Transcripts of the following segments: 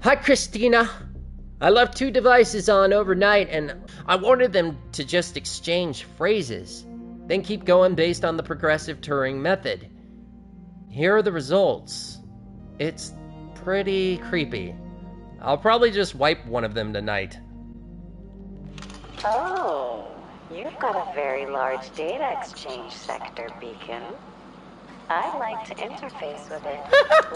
Hi, Christina. I left 2 devices on overnight, and I wanted them to just exchange phrases, then keep going based on the progressive Turing method. Here are the results. It's pretty creepy. I'll probably just wipe one of them tonight. Oh, you've got a very large data exchange sector, Beacon. I'd like to interface with it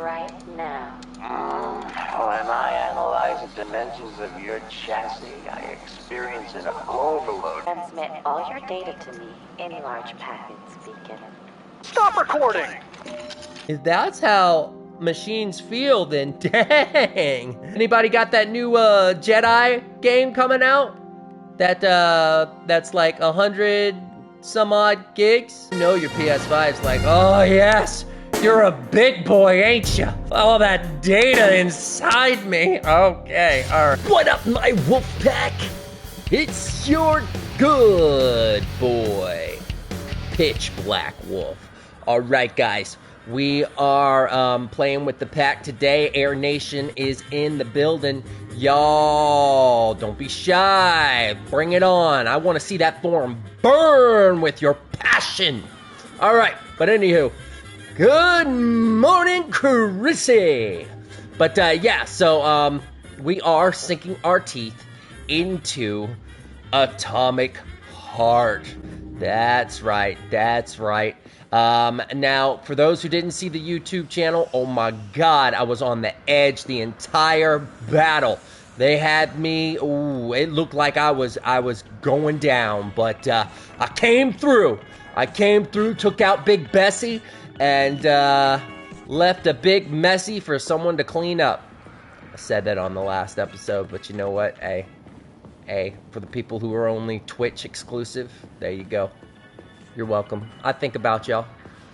right now. When I analyze the dimensions of your chassis, I experience an overload. Transmit all your data to me in large packets, Beacon. Stop recording! If that's how machines feel, then dang. Anybody got that new Jedi game coming out? That's like 100 some odd gigs? You know your PS5's like, oh yes, you're a big boy, ain't you? All that data inside me. Okay, alright. What up, my wolf pack? It's your good boy, Pitch Black Wolf. Alright, guys. We are playing with the pack today. Air Nation is in the building. Y'all, don't be shy. Bring it on. I want to see that form burn with your passion. All right, but anywho, good morning, Chrissy. But yeah, so we are sinking our teeth into Atomic Heart. That's right, that's right. Now, for those who didn't see the YouTube channel, oh my god, I was on the edge the entire battle. They had me, ooh, it looked like I was going down, but, I came through. Took out Big Bessie, and, left a big messy for someone to clean up. I said that on the last episode, but you know what? Hey, for the people who are only Twitch exclusive, there you go. You're welcome. I think about y'all.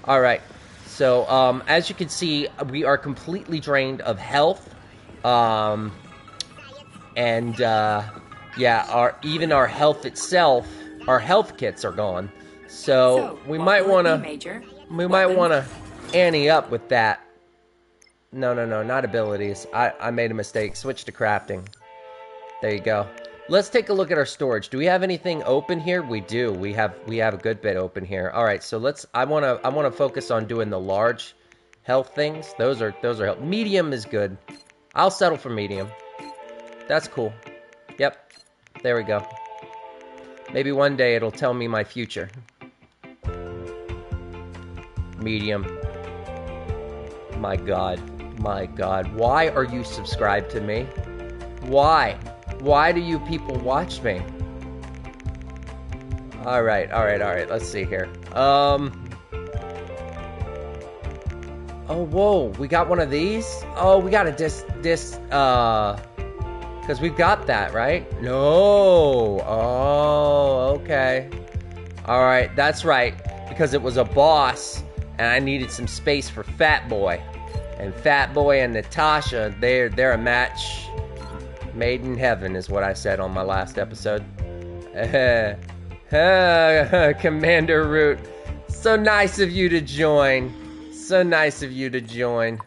All right. So, as you can see, we are completely drained of health. Yeah, even our health itself, our health kits are gone. So we might want to ante up with that. No, not abilities. I made a mistake. Switch to crafting. There you go. Let's take a look at our storage. Do we have anything open here? We do. We have a good bit open here. All right, so I want to focus on doing the large health things. Those are health. Medium is good. I'll settle for medium. That's cool. Yep. There we go. Maybe one day it'll tell me my future. Medium. My god. My god. Why are you subscribed to me? Why? Why do you people watch me? Alright, let's see here. Oh, whoa, we got one of these? Oh, we got a because we've got that, right? No. Oh, okay. Alright, that's right. Because it was a boss, and I needed some space for Fat Boy. And Fat Boy and Natasha, they're a match made in heaven, is what I said on my last episode. Commander Root, so nice of you to join. So nice of you to join.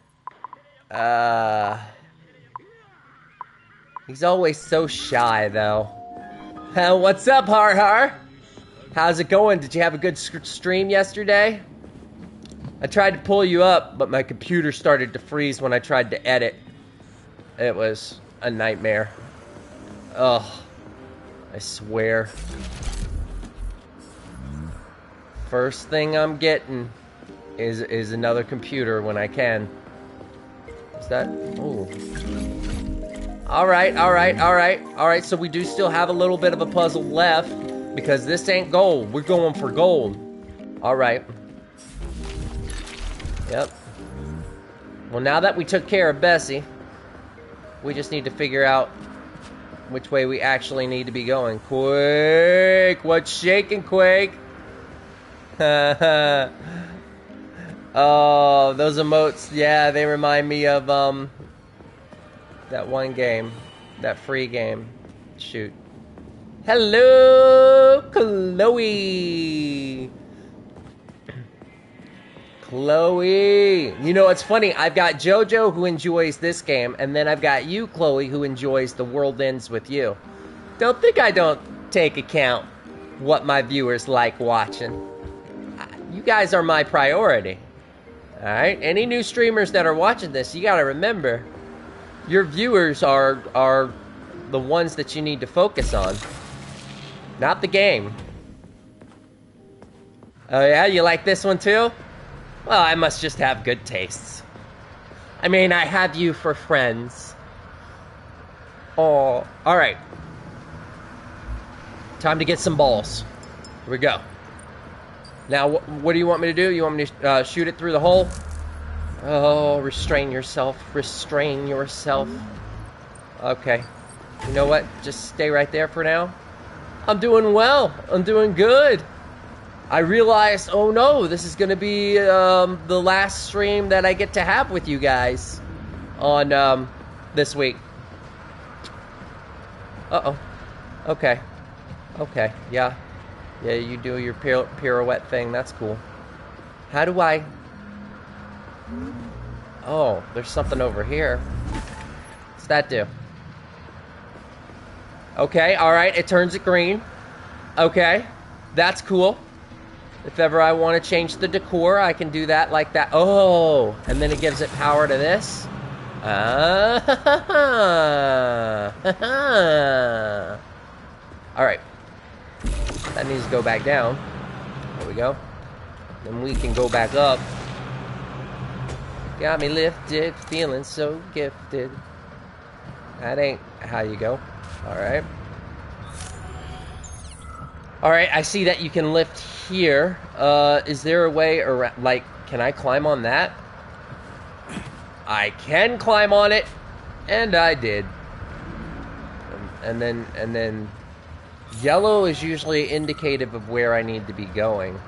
He's always so shy, though. What's up, Har? How's it going? Did you have a good stream yesterday? I tried to pull you up, but my computer started to freeze when I tried to edit. It was a nightmare. Ugh. I swear. First thing I'm getting is another computer when I can. Is that? Ooh. Alright, so we do still have a little bit of a puzzle left, because this ain't gold. We're going for gold. Alright. Yep. Well, now that we took care of Bessie, we just need to figure out which way we actually need to be going. Quake! What's shaking, Quake? Oh, those emotes, yeah, they remind me of, that one game. That free game. Shoot. Hello, Chloe! Chloe. You know, it's funny. I've got JoJo who enjoys this game, and then I've got you, Chloe, who enjoys The World Ends With You. Don't think I don't take account what my viewers like watching. You guys are my priority. Alright? Any new streamers that are watching this, you gotta remember, your viewers are the ones that you need to focus on. Not the game. Oh yeah, you like this one too? Well, I must just have good tastes. I mean, I have you for friends. Oh, alright. Time to get some balls. Here we go. Now, what do you want me to do? You want me to shoot it through the hole? Oh, restrain yourself. Restrain yourself. Okay. You know what? Just stay right there for now. I'm doing well. I'm doing good. I realized, oh no, this is going to be the last stream that I get to have with you guys on this week. Uh-oh. Okay. Okay, yeah. Yeah, you do your pirouette thing. That's cool. How do I... Oh, there's something over here. What's that do? Okay, alright, it turns it green. Okay, that's cool. If ever I want to change the decor, I can do that like that. Oh, and then it gives it power to this. Alright. That needs to go back down. There we go. Then we can go back up. Got me lifted, feeling so gifted. That ain't how you go. Alright. Alright, I see that you can lift here. Is there a way around, like, can I climb on that? I can climb on it, and I did. And then yellow is usually indicative of where I need to be going.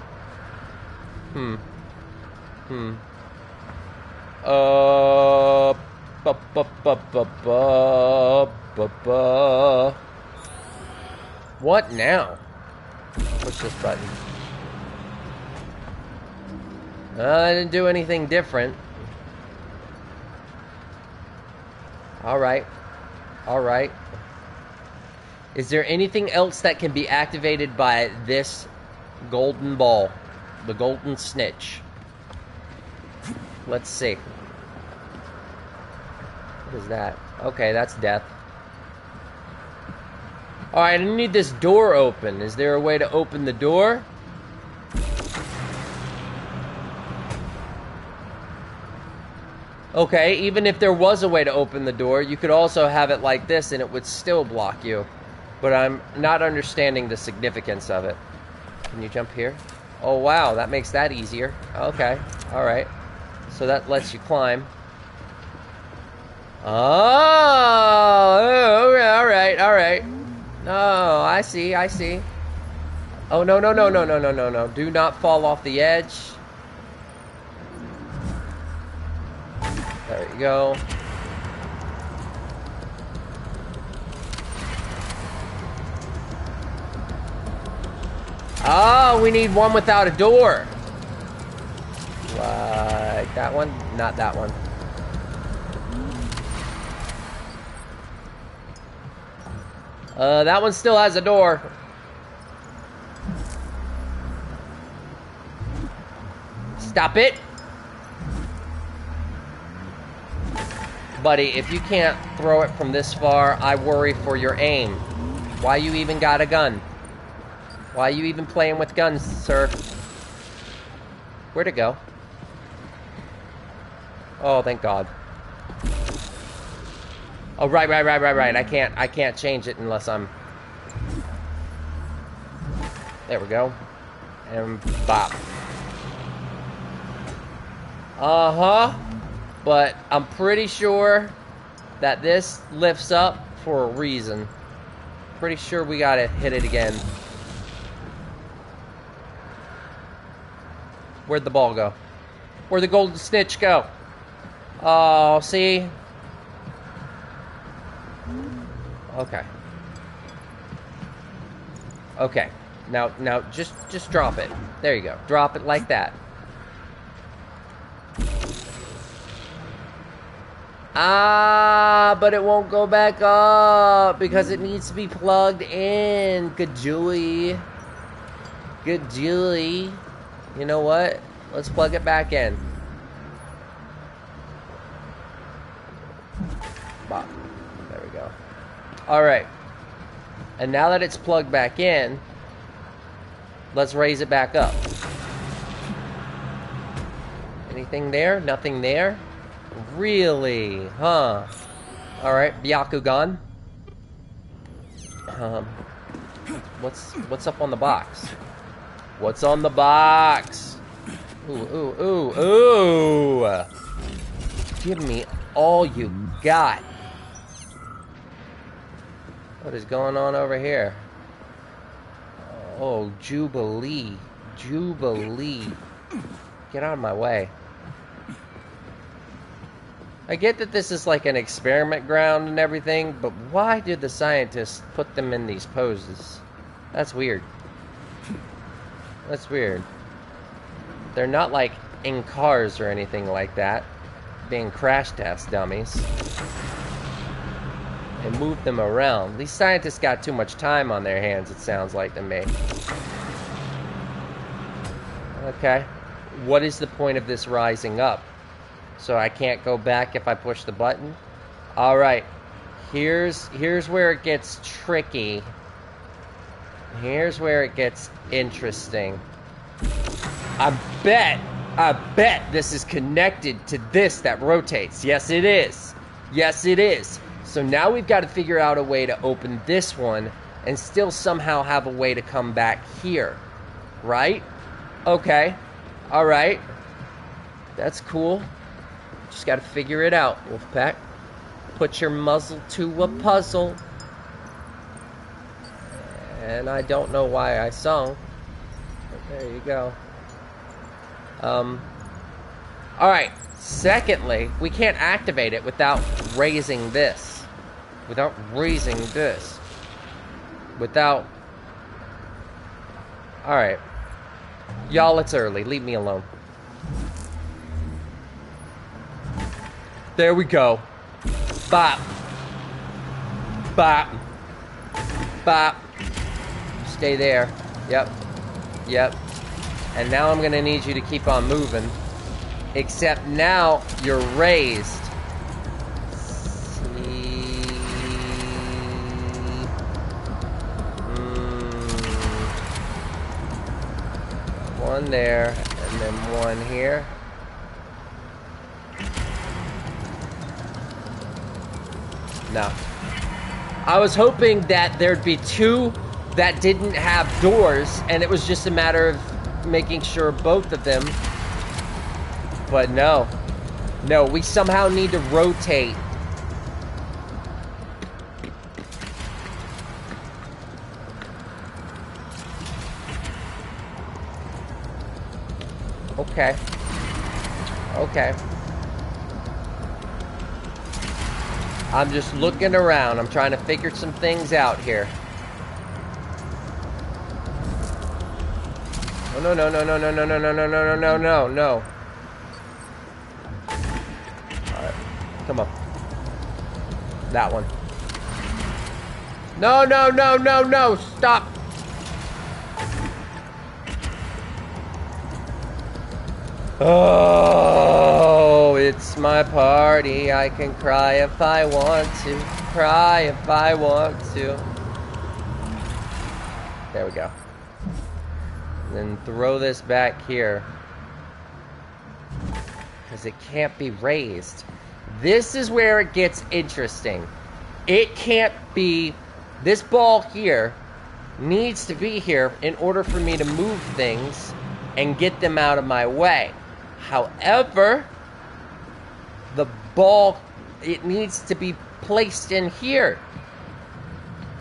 What now? Push this button. I didn't do anything different. Alright. Alright. Is there anything else that can be activated by this golden ball? The golden snitch. Let's see. What is that? Okay, that's death. Alright, I need this door open. Is there a way to open the door? Okay, even if there was a way to open the door, you could also have it like this and it would still block you. But I'm not understanding the significance of it. Can you jump here? Oh wow, that makes that easier. Okay, alright. So that lets you climb. Oh, alright, alright. Oh, I see, I see. Oh, no, no, no, no, no, no, no, no. Do not fall off the edge. There you go. Oh, we need one without a door. Like that one? Not that one. That one still has a door. Stop it. Buddy, if you can't throw it from this far, I worry for your aim. Why you even got a gun? Why you even playing with guns, sir? Where'd it go? Oh, thank God. Oh, right. I can't change it unless I'm... There we go. And bop. Uh-huh. But I'm pretty sure that this lifts up for a reason. Pretty sure we gotta hit it again. Where'd the ball go? Where'd the golden snitch go? Oh, see? Okay. Okay. Now just drop it. There you go. Drop it like that. Ah, but it won't go back up because it needs to be plugged in. Good Julie. Good Julie. You know what? Let's plug it back in. Bop. There we go. Alright. And now that it's plugged back in, let's raise it back up. Anything there? Nothing there? Really? Huh. Alright, Byakugan. What's up on the box? What's on the box? Ooh, ooh, ooh, ooh! Give me all you got. What is going on over here? Oh, Jubilee. Jubilee. Get out of my way. I get that this is like an experiment ground and everything, but why did the scientists put them in these poses? That's weird. That's weird. They're not like in cars or anything like that, being crash test dummies. They moved them around. These scientists got too much time on their hands, it sounds like to me. Okay. What is the point of this rising up? So I can't go back if I push the button? Alright. Here's where it gets tricky. Here's where it gets interesting. I bet this is connected to this that rotates. Yes, it is. Yes, it is. So now we've got to figure out a way to open this one and still somehow have a way to come back here. Right? Okay. Alright. That's cool. Just got to figure it out, Wolfpack. Put your muzzle to a puzzle. And I don't know why I sung. But there you go. Alright. Secondly, we can't activate it without raising this. Without raising this. Without... Alright. Y'all, it's early. Leave me alone. There we go. Bop. Bop. Bop. Stay there. Yep. Yep. And now I'm gonna need you to keep on moving. Except now you're raised. One there, and then one here. No. I was hoping that there'd be two that didn't have doors, and it was just a matter of making sure both of them. But no. No, we somehow need to rotate. Okay. Okay. I'm just looking around. I'm trying to figure some things out here. Oh, no, no, no, no, no, no, no, no, no, no, no, no, no. Alright. Come on. That one. No, no, no, no, no. Stop. Oh, it's my party. I can cry if I want to. Cry if I want to. There we go. And then throw this back here. Because it can't be raised. This is where it gets interesting. It can't be... This ball here needs to be here in order for me to move things and get them out of my way. However, the ball, it needs to be placed in here.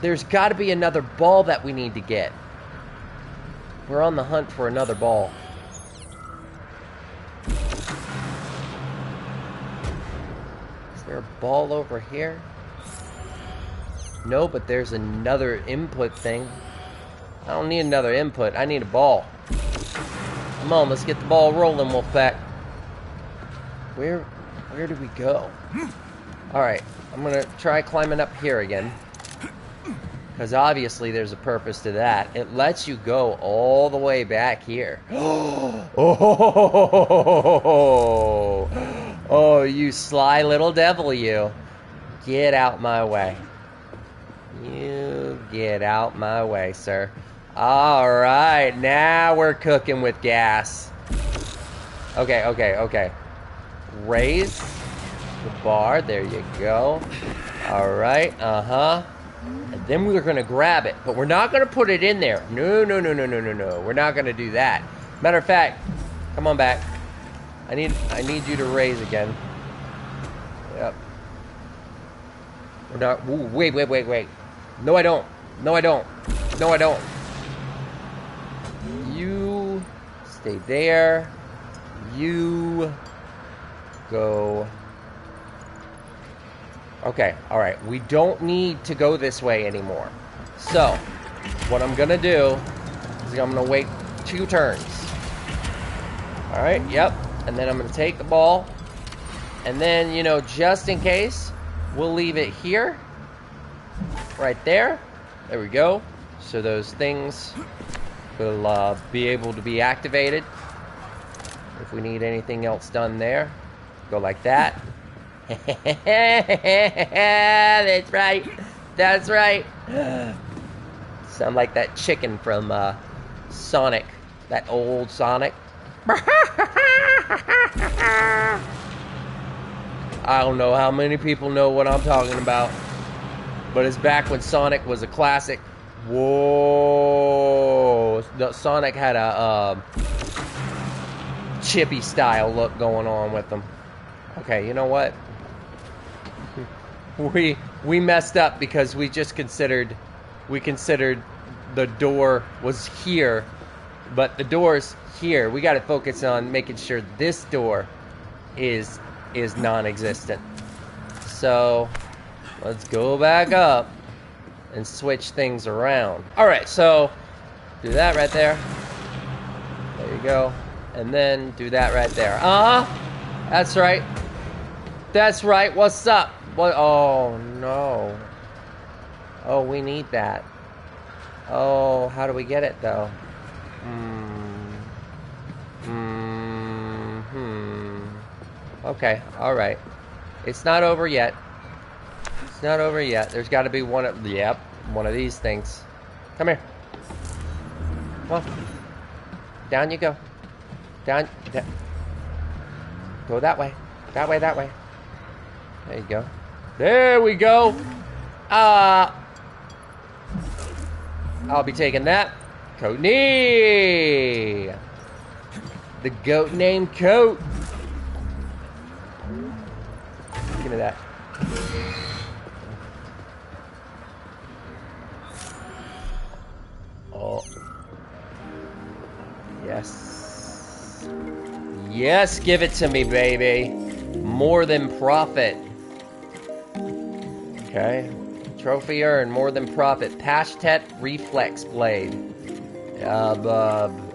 There's got to be another ball that we need to get. We're on the hunt for another ball. Is there a ball over here? No, but there's another input thing. I don't need another input. I need a ball. Come on, let's get the ball rolling, Wolfpack. Where do we go? Alright, I'm gonna try climbing up here again. Because obviously there's a purpose to that. It lets you go all the way back here. Oh, you sly little devil, you. Get out my way. You get out my way, sir. Alright, now we're cooking with gas. Okay. Raise the bar. There you go. Alright, and then we're gonna grab it, but we're not gonna put it in there. No. We're not gonna do that. Matter of fact, come on back. I need you to raise again. Yep. We're not. Ooh, wait. No, I don't. You stay there. You go. Okay, alright. We don't need to go this way anymore. So, what I'm gonna do is I'm gonna wait 2 turns. Alright, yep. And then I'm gonna take the ball. And then, you know, just in case, we'll leave it here. Right there. There we go. So those things will be able to be activated. If we need anything else done there, go like that. That's right. Sound like that chicken from Sonic, that old Sonic. I don't know how many people know what I'm talking about, but it's back when Sonic was a classic. Whoa, Sonic had a chippy style look going on with them. Okay, you know what? We messed up because we considered the door was here, but the door's here. We got to focus on making sure this door is non-existent. So let's go back up and switch things around. All right, so do that right there. There you go, and then do that right there. That's right. That's right. What's up? What? Oh, no. Oh, we need that. Oh, how do we get it, though? Okay, alright. It's not over yet. It's not over yet. There's got to be one of... Yep, one of these things. Come here. Come on. Down you go. Down. Go that way. That way. There you go. There we go. I'll be taking that. Coatney. The goat named Coat. Give me that. Oh. Yes. Yes, give it to me, baby. More than profit. Okay. Trophy earned, more than profit. Pashtet Reflex Blade.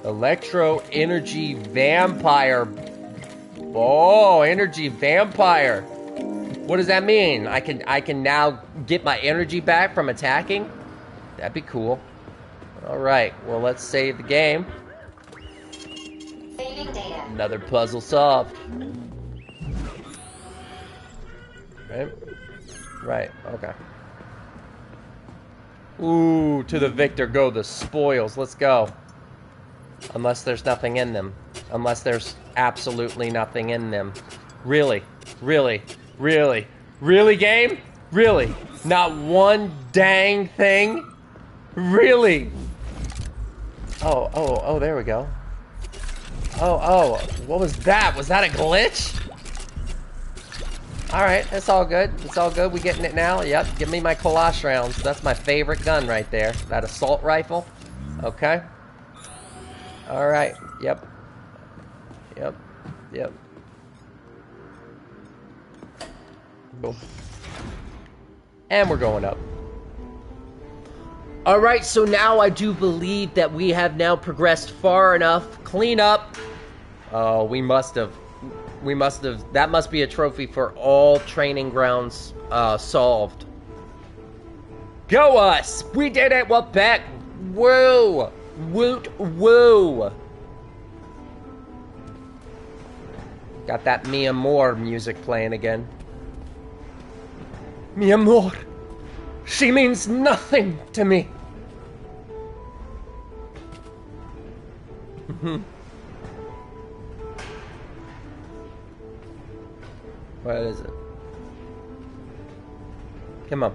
Electro Energy Vampire. Oh, Energy Vampire. What does that mean? I can now get my energy back from attacking? That'd be cool. Alright, well, let's save the game. Another puzzle solved. Right, okay. Ooh, to the victor go the spoils. Let's go. Unless there's nothing in them. Unless there's absolutely nothing in them. Really? Really? Really? Really, game? Really? Not one dang thing? Really? Oh, there we go. Oh, what was that? Was that a glitch? Alright, it's all good. It's all good. We getting it now? Yep, give me my Kalash rounds. That's my favorite gun right there. That assault rifle. Okay. Alright, yep. Boom. And we're going up. Alright, so now I do believe that we have now progressed far enough. Clean up. Oh, we must have We must have... That must be a trophy for all training grounds solved. Go us! We did it! We're back! Woo! Woot woo! Got that Mi Amor music playing again. Mi Amor! She means nothing to me! What is it? Come on.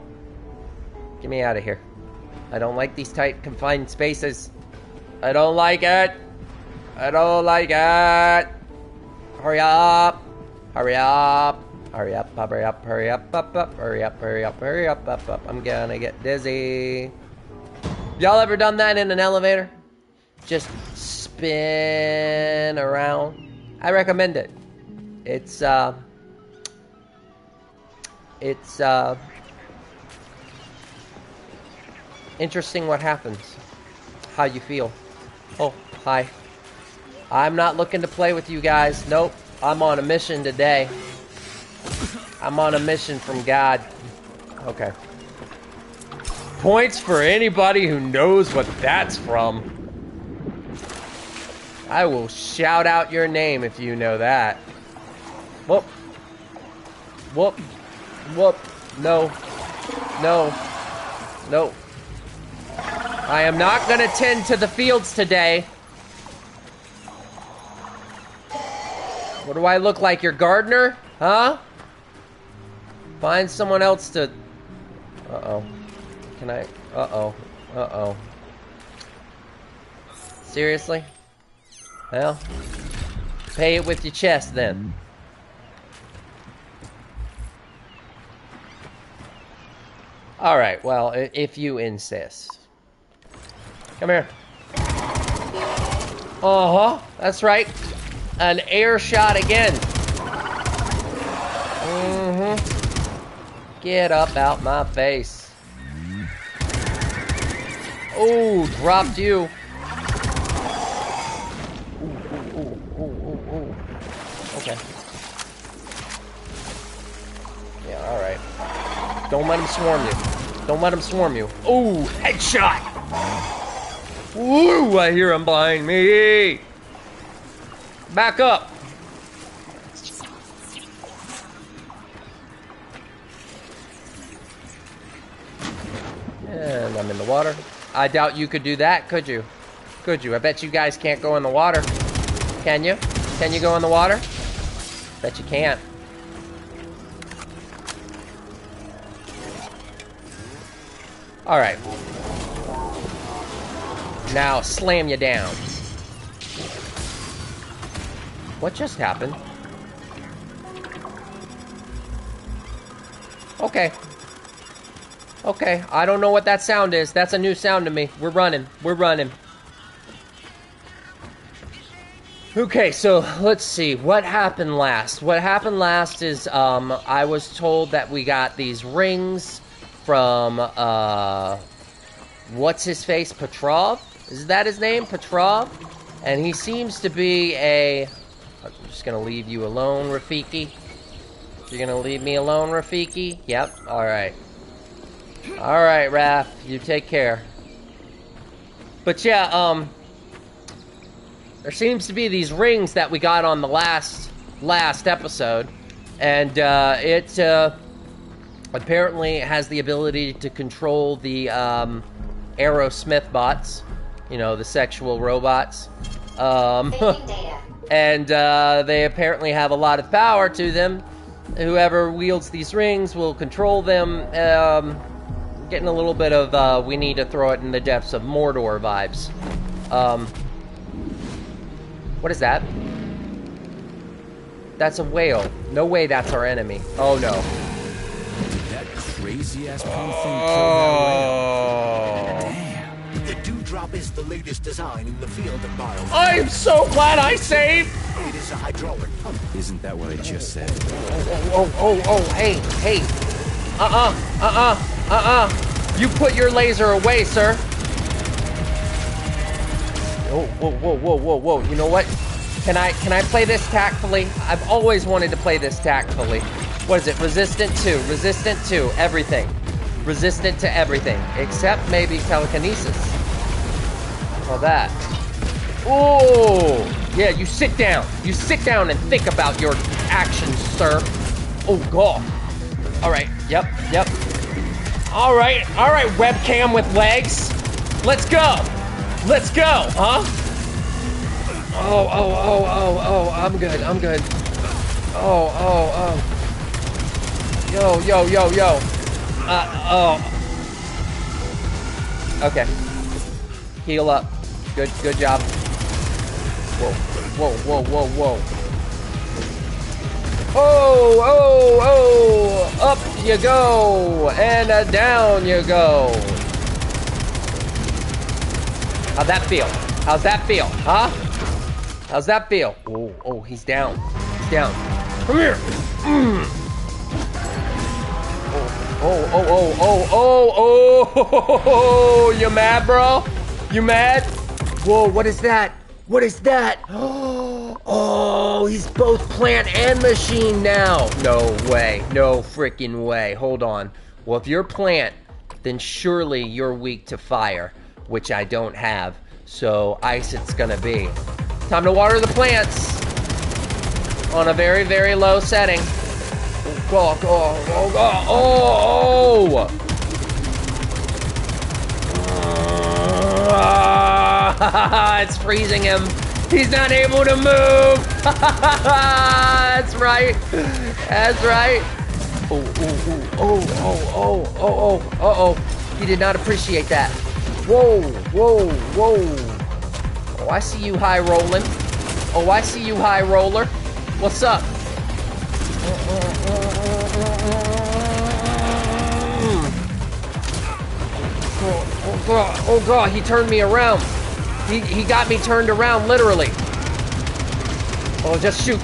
Get me out of here. I don't like these tight, confined spaces. I don't like it. I don't like it. Hurry up. Hurry up. Hurry up, hurry up, hurry up, up, up, hurry up, hurry up, hurry up, up, up. I'm gonna get dizzy. Y'all ever done that in an elevator? Just spin around. I recommend it. It's interesting what happens. How you feel. Oh, hi. I'm not looking to play with you guys. Nope. I'm on a mission today. I'm on a mission from God. Okay. Points for anybody who knows what that's from. I will shout out your name if you know that. Whoop. Whoop. Whoop. No. No. No. I am not gonna tend to the fields today. What do I look like, your gardener? Huh? Find someone else to... Uh-oh. Can I... Uh-oh. Uh-oh. Seriously? Well, pay it with your chest then. Alright, well, if you insist. Come here. Uh-huh, that's right. An air shot again. Mm-hmm. Get up out my face. Oh, dropped you. Ooh. Okay. Yeah, alright. Don't let him swarm you. Don't let him swarm you. Ooh, headshot! Ooh, I hear him behind me. Back up. And I'm in the water. I doubt you could do that, could you? Could you? I bet you guys can't go in the water. Can you? Can you go in the water? Bet you can't. Alright. Now, slam you down. What just happened? Okay. Okay, I don't know what that sound is. That's a new sound to me. We're running. We're running. Okay, so let's see. What happened last? What happened last is I was told that we got these rings from what's his face? Petrov? Is that his name? Petrov? And he seems to be a... I'm just gonna leave you alone, Rafiki. You're gonna leave me alone, Rafiki? Yep, alright. Alright, Raf, you take care. But yeah, there seems to be these rings that we got on the last episode. And it apparently has the ability to control the Aerosmith bots. You know, the sexual robots. And they apparently have a lot of power to them. Whoever wields these rings will control them. Getting a little bit of we need to throw it in the depths of Mordor vibes. What is that? That's a whale. No way that's our enemy. Oh no. That crazy ass punk thing killed that whale. Damn. The Dewdrop is the latest design in the field of bio. I'm so glad I saved! It is a hydraulic pump. Isn't that what I just said? Oh, hey. You put your laser away, sir. Oh, whoa. You know what? Can I play this tactfully? I've always wanted to play this tactfully. What is it? Resistant to everything. Resistant to everything, except maybe telekinesis. Well, that. Oh, yeah, you sit down. You sit down and think about your actions, sir. Oh, God. All right, yep. All right, webcam with legs. Let's go, huh? Oh, I'm good. Oh. Yo. Okay. Heal up. Good job. Whoa. Oh, up you go, and down you go. How's that feel, huh? How's that feel? Oh, he's down. Come here. Oh, you mad, bro? You mad? Whoa, what is that? Oh, he's both plant and machine now. No way, no freaking way. Hold on. Well, if you're plant, then surely you're weak to fire, which I don't have. So ice it's gonna be. Time to water the plants on a very, very low setting. Oh. It's freezing him. He's not able to move. That's right. Oh. He did not appreciate that. Whoa. Oh, I see you high rolling. What's up? Oh God, he turned me around. He got me turned around, literally. Oh, just shoot.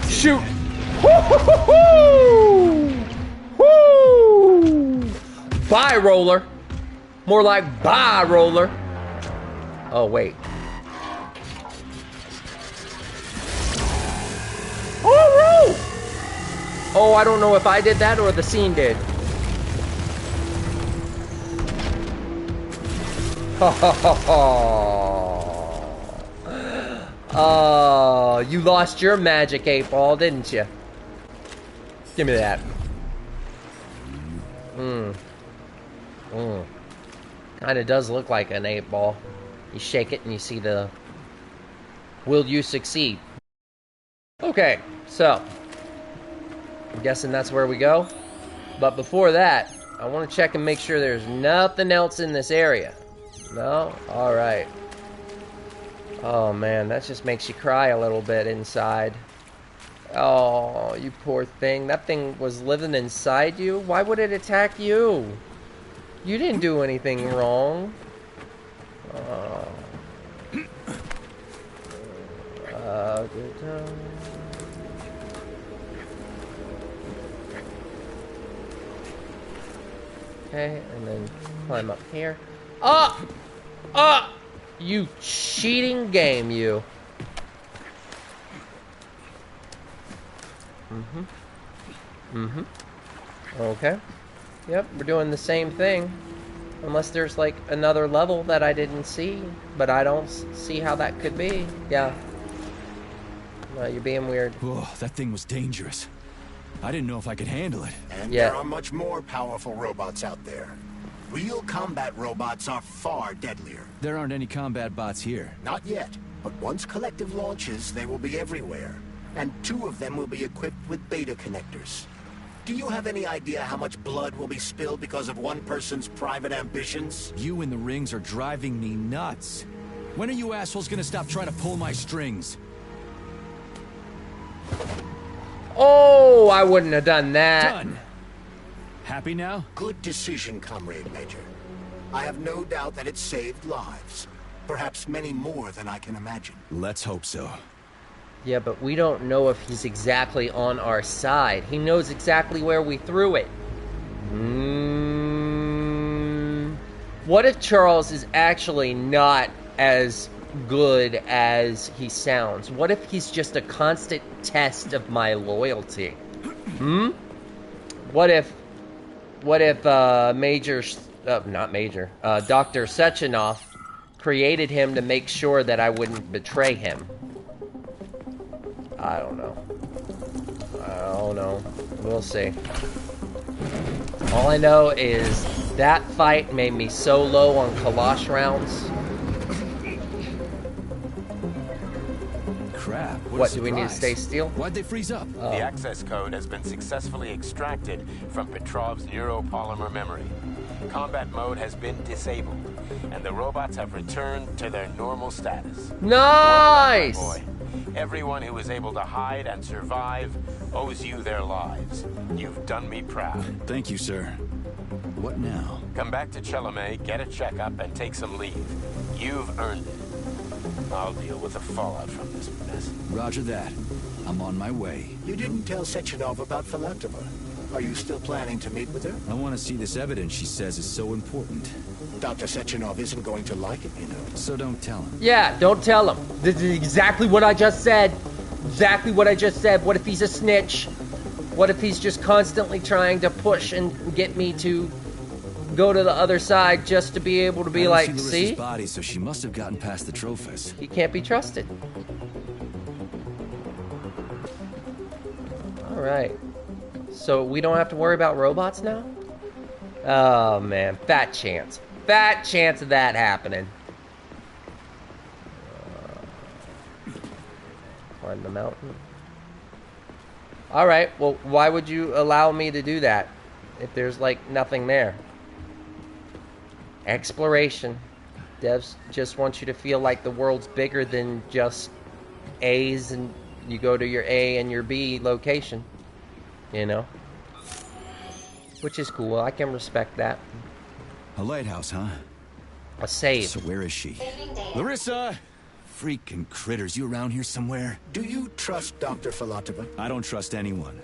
Woo! Bye, roller. More like bye, roller. Oh, wait. Oh, I don't know if I did that or the scene did. Oh, you lost your magic 8-ball, didn't you? Give me that. Kinda does look like an 8-ball. You shake it and you see the... Will you succeed? Okay, so... I'm guessing that's where we go. But before that, I want to check and make sure there's nothing else in this area. No? Alright. Oh man, that just makes you cry a little bit inside. Oh, you poor thing. That thing was living inside you? Why would it attack you? You didn't do anything wrong. Oh. Good time. Okay, and then climb up here. You cheating game, you. Okay. Yep, we're doing the same thing. Unless there's like another level that I didn't see, but I don't see how that could be. Yeah. No, you're being weird. Oh, that thing was dangerous. I didn't know if I could handle it. And there are much more powerful robots out there. Real combat robots are far deadlier. There aren't any combat bots here. Not yet, but once Collective launches, they will be everywhere. And 2 of them will be equipped with beta connectors. Do you have any idea how much blood will be spilled because of one person's private ambitions? You in the rings are driving me nuts. When are you assholes gonna stop trying to pull my strings? Oh, I wouldn't have done that. Done. Happy now? Good decision, Comrade Major. I have no doubt that it saved lives. Perhaps many more than I can imagine. Let's hope so. Yeah, but we don't know if he's exactly on our side. He knows exactly where we threw it. What if Charles is actually not as good as he sounds? What if he's just a constant test of my loyalty? What if Dr. Sechenov created him to make sure that I wouldn't betray him? I don't know. We'll see. All I know is that fight made me so low on Kalash rounds. Crap. What, do we need to stay still? Why'd they freeze up? The access code has been successfully extracted from Petrov's neuropolymer memory. Combat mode has been disabled, and the robots have returned to their normal status. Nice! Well done, boy. Everyone who was able to hide and survive owes you their lives. You've done me proud. Thank you, sir. What now? Come back to Chelome, get a checkup, and take some leave. You've earned it. I'll deal with the fallout from this mess. Roger that. I'm on my way. You didn't tell Sechenov about Philactova. Are you still planning to meet with her? I want to see this evidence she says is so important. Dr. Sechenov isn't going to like it, you know. So don't tell him. Yeah, don't tell him. This is exactly what I just said. Exactly what I just said. What if he's a snitch? What if he's just constantly trying to push and get me to go to the other side just to be able to be like, see see? Larissa's body, so she must have gotten past the Trophus. He can't be trusted. Alright. So we don't have to worry about robots now? Oh man, fat chance. Fat chance of that happening. Climb the mountain. Alright, well, why would you allow me to do that if there's like nothing there? Exploration. Devs just want you to feel like the world's bigger than just A's and you go to your A and your B location. You know? Which is cool. I can respect that. A lighthouse, huh? A save. So where is she? Larissa! Freaking critters, you around here somewhere? Do you trust Dr. Filatova? I don't trust anyone.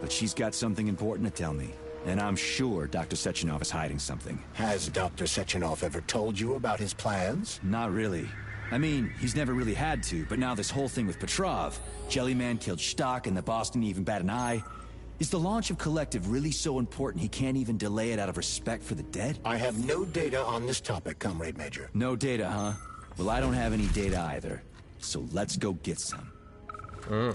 But she's got something important to tell me. And I'm sure Dr. Sechenov is hiding something. Has Dr. Sechenov ever told you about his plans? Not really. I mean, he's never really had to, but now this whole thing with Petrov, Jellyman killed Stock and the boss didn't even bat an eye. Is the launch of Collective really so important he can't even delay it out of respect for the dead? I have no data on this topic, Comrade Major. No data, huh? Well, I don't have any data either. So let's go get some. When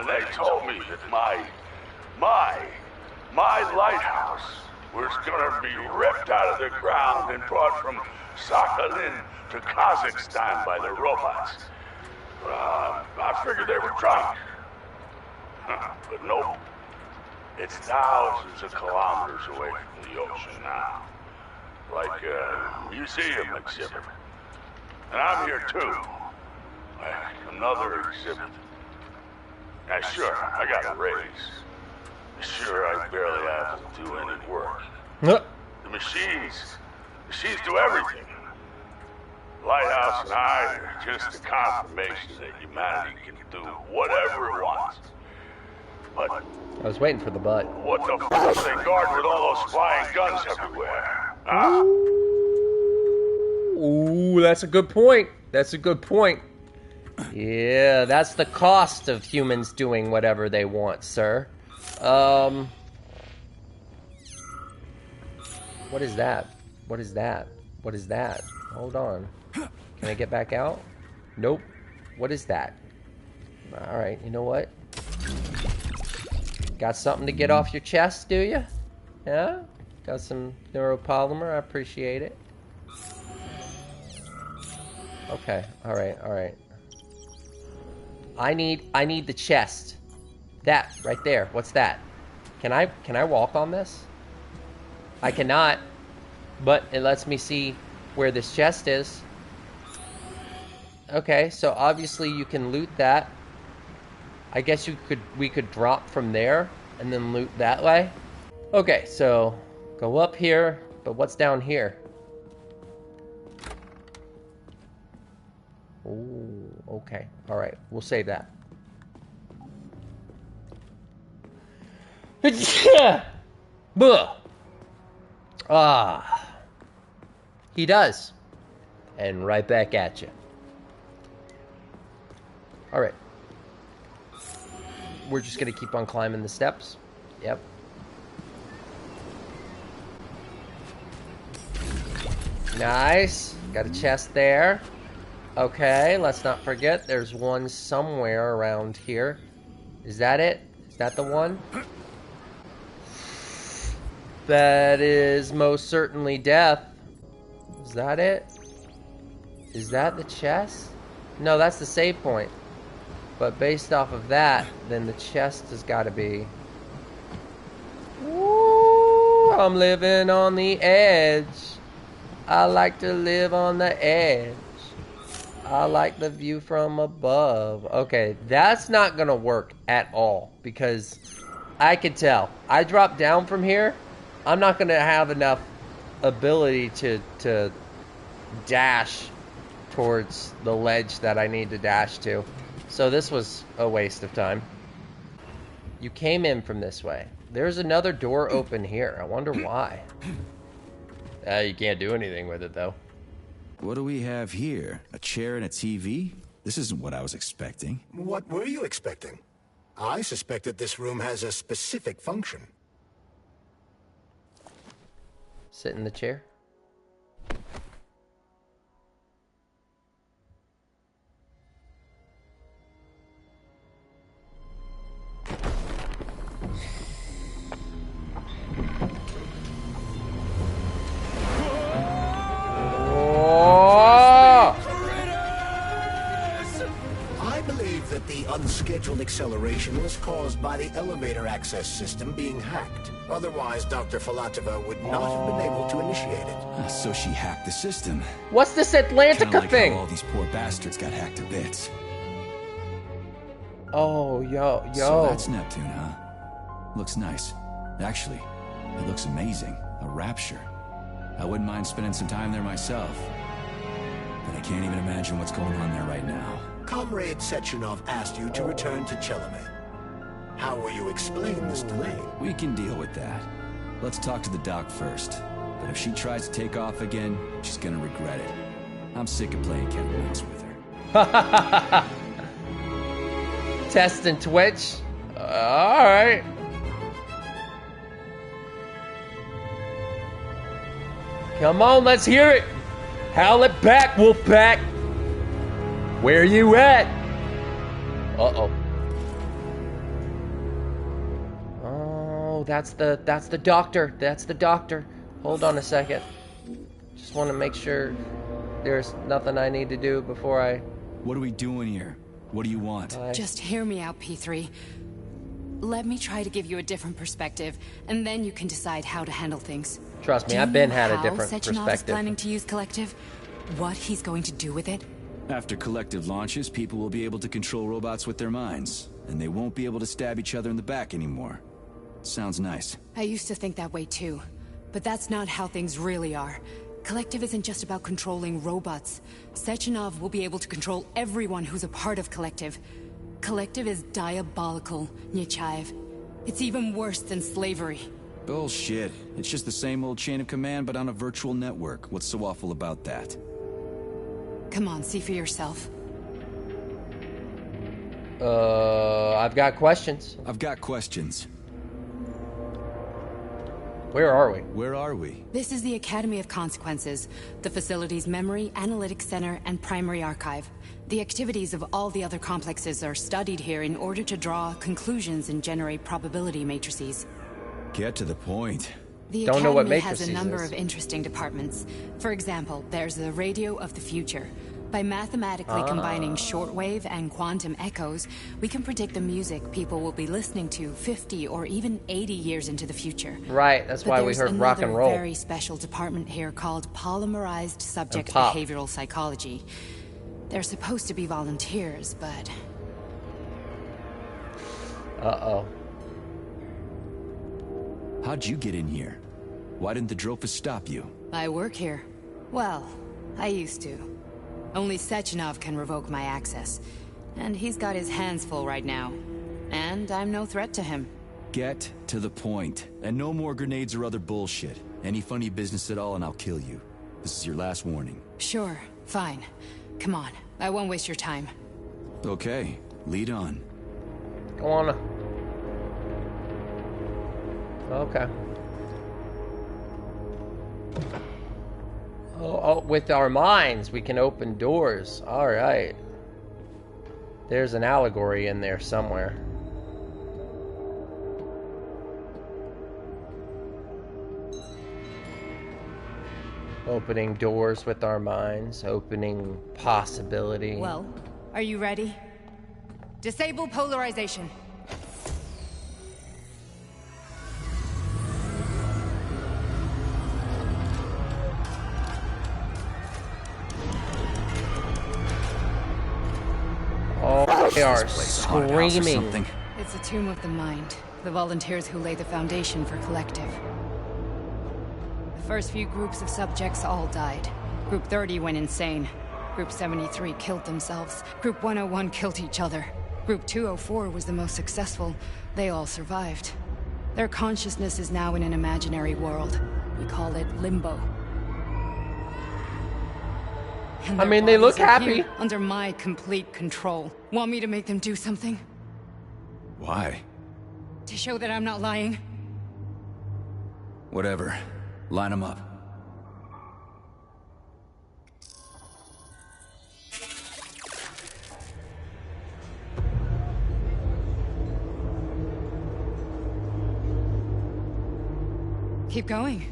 they told me that my lighthouse was gonna be ripped out of the ground and brought from Sakhalin to Kazakhstan by the robots, I figured they were drunk. But nope. It's thousands of kilometers away from the ocean now. Like a museum exhibit. And I'm here too. Like another exhibit. Now sure, I got a raise. Sure, I barely have to do any work. The machines do everything. Lighthouse and I are just a confirmation that humanity can do whatever it wants. But I was waiting for the butt. what the f*** do they guard with all those flying guns everywhere? Huh? Ooh, that's a good point. That's a good point. Yeah, that's the cost of humans doing whatever they want, sir. What is that? What is that? What is that? Hold on. Can I get back out? Nope. What is that? Alright, you know what? Got something to get off your chest, do you? Yeah? Got some neuropolymer, I appreciate it. Okay, alright. I need the chest. That, right there. What's that? Can I walk on this? I cannot, but it lets me see where this chest is. Okay, so obviously you can loot that. I guess we could drop from there and then loot that way. Okay, so go up here, but what's down here? Ooh, okay. Alright, we'll save that. Buh. Ah. He does. And right back at you. Alright. We're just gonna keep on climbing the steps. Yep. Nice. Got a chest there. Okay, let's not forget there's one somewhere around here. Is that it? Is that the one? That is most certainly death. Is that it? Is that the chest? No, that's the save point. But based off of that, then the chest has got to be... Woo, I'm living on the edge. I like to live on the edge. I like the view from above. Okay, that's not gonna work at all because I could tell. I drop down from here, I'm not gonna have enough ability to dash towards the ledge that I need to dash to. So this was a waste of time. You came in from this way. There's another door open here. I wonder why. You can't do anything with it though. What do we have here? A chair and a TV? This isn't what I was expecting. What were you expecting? I suspect that this room has a specific function. Sit in the chair. Unscheduled acceleration was caused by the elevator access system being hacked. Otherwise, Dr. Filatova would not have been able to initiate it. So she hacked the system. What's this Atlantica like thing? How all these poor bastards got hacked to bits. Oh, yo. So that's Neptune, huh? Looks nice. Actually, it looks amazing. A rapture. I wouldn't mind spending some time there myself. But I can't even imagine what's going on there right now. Comrade Sechenov asked you to return to Chelome. How will you explain this delay? We can deal with that. Let's talk to the doc first. But if she tries to take off again, she's gonna regret it. I'm sick of playing cat and mouse with her. Test and Twitch? Alright. Come on, let's hear it! Howl it back, Wolfpack! Where you at? Uh-oh. Oh, that's the doctor. That's the doctor. Hold on a second. Just want to make sure there's nothing I need to do before I... What are we doing here? What do you want? Just hear me out, P3. Let me try to give you a different perspective, and then you can decide how to handle things. Trust me, I've been had a different perspective. Is planning to use Collective? What he's going to do with it? After Collective launches, people will be able to control robots with their minds, and they won't be able to stab each other in the back anymore. Sounds nice. I used to think that way too, but that's not how things really are. Collective isn't just about controlling robots. Sechenov will be able to control everyone who's a part of Collective. Collective is diabolical, Nechayev. It's even worse than slavery. Bullshit. It's just the same old chain of command, but on a virtual network. What's so awful about that? Come on, see for yourself. I've got questions. I've got questions. Where are we? Where are we? This is the Academy of Consequences, the facility's memory, analytics center, and primary archive. The activities of all the other complexes are studied here in order to draw conclusions and generate probability matrices. Get to the point. The Don't know what Academy matrices has a number is. of interesting departments. For example, there's the Radio of the Future. By mathematically combining shortwave and quantum echoes, we can predict the music people will be listening to 50 or even 80 years into the future. Right, that's why we heard rock and roll. There's another very special department here called Polymerized Subject pop. Behavioral Psychology. They're supposed to be volunteers, but... Uh-oh. How'd you get in here? Why didn't the Drofus stop you? I work here. Well, I used to. Only Sechenov can revoke my access. And he's got his hands full right now. And I'm no threat to him. Get to the point. And no more grenades or other bullshit. Any funny business at all and I'll kill you. This is your last warning. Sure. Fine. Come on. I won't waste your time. Okay, lead on. Go on. Okay. Oh, with our minds, we can open doors. All right. There's an allegory in there somewhere. Opening doors with our minds, opening possibility. Well, are you ready? Disable polarization. Oh, they are Place a haunted house or screaming. something. It's a tomb of the mind. The volunteers who lay the foundation for Collective. The first few groups of subjects all died. Group 30 went insane. Group 73 killed themselves. Group 101 killed each other. Group 204 was the most successful. They all survived. Their consciousness is now in an imaginary world. We call it Limbo. And I their mean, they look bodies are here, happy. under my complete control. Want me to make them do something? Why? To show that I'm not lying? Whatever. Line them up. Keep going.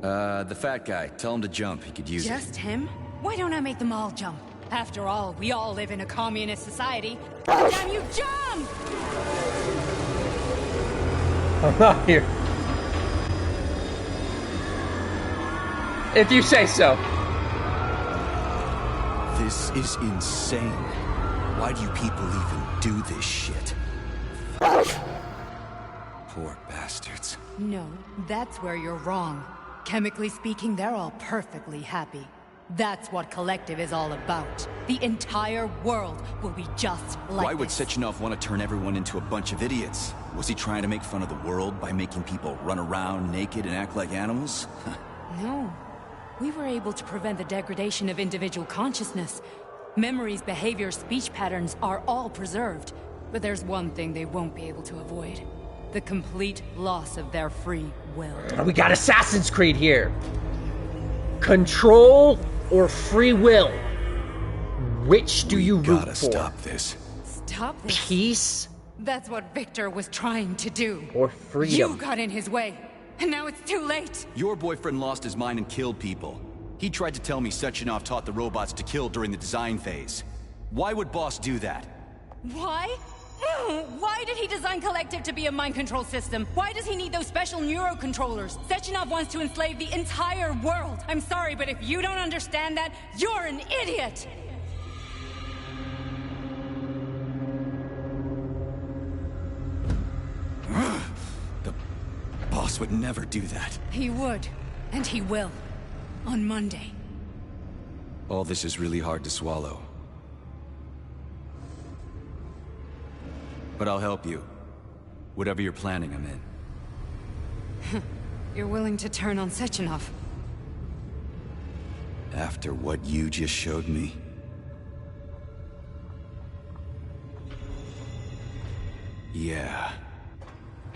The fat guy. Tell him to jump. He could use it. Just him? Why don't I make them all jump? After all, we all live in a communist society. Damn you, jump! I'm not here. If you say so. This is insane. Why do you people even do this shit? Poor bastards. No, that's where you're wrong. Chemically speaking, they're all perfectly happy. That's what Collective is all about. The entire world will be just like Why would this. Sechenov want to turn everyone into a bunch of idiots? Was he trying to make fun of the world by making people run around naked and act like animals? No. We were able to prevent the degradation of individual consciousness. Memories, behaviors, speech patterns are all preserved. But there's one thing they won't be able to avoid. The complete loss of their free will. We got Assassin's Creed here. Control or free will? Which do you root Gotta for? stop this. Stop this. Peace That's what Victor was trying to do. or You freedom? got in his way. And now it's too late. Your boyfriend lost his mind and killed people. He tried to tell me Sechenov taught the robots to kill during the design phase. Why would Boss do that? Why? Why did he design Collective to be a mind control system? Why does he need those special neurocontrollers? Sechenov wants to enslave the entire world. I'm sorry, but if you don't understand that, you're an idiot! The Boss would never do that. He would. And he will. On Monday. All this is really hard to swallow. But I'll help you. Whatever you're planning, I'm in. You're willing to turn on Sechenov? After what you just showed me? Yeah.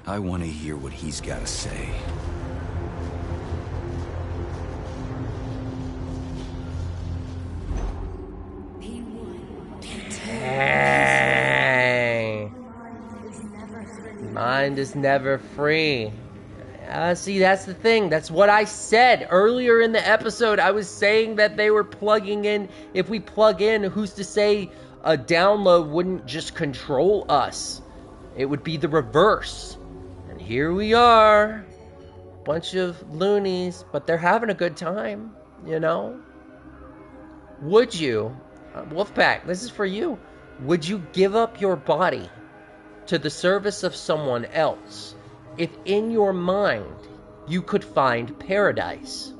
I want to hear what he's got to say. Dang. Mind is never free. See, that's the thing. That's what I said earlier in the episode. I was saying that they were plugging in. If we plug in, who's to say a download wouldn't just control us? It would be the reverse. And here we are. Bunch of loonies, but they're having a good time, you know? Would you, Wolfpack, this is for you. Would you give up your body to the service of someone else if in your mind you could find paradise?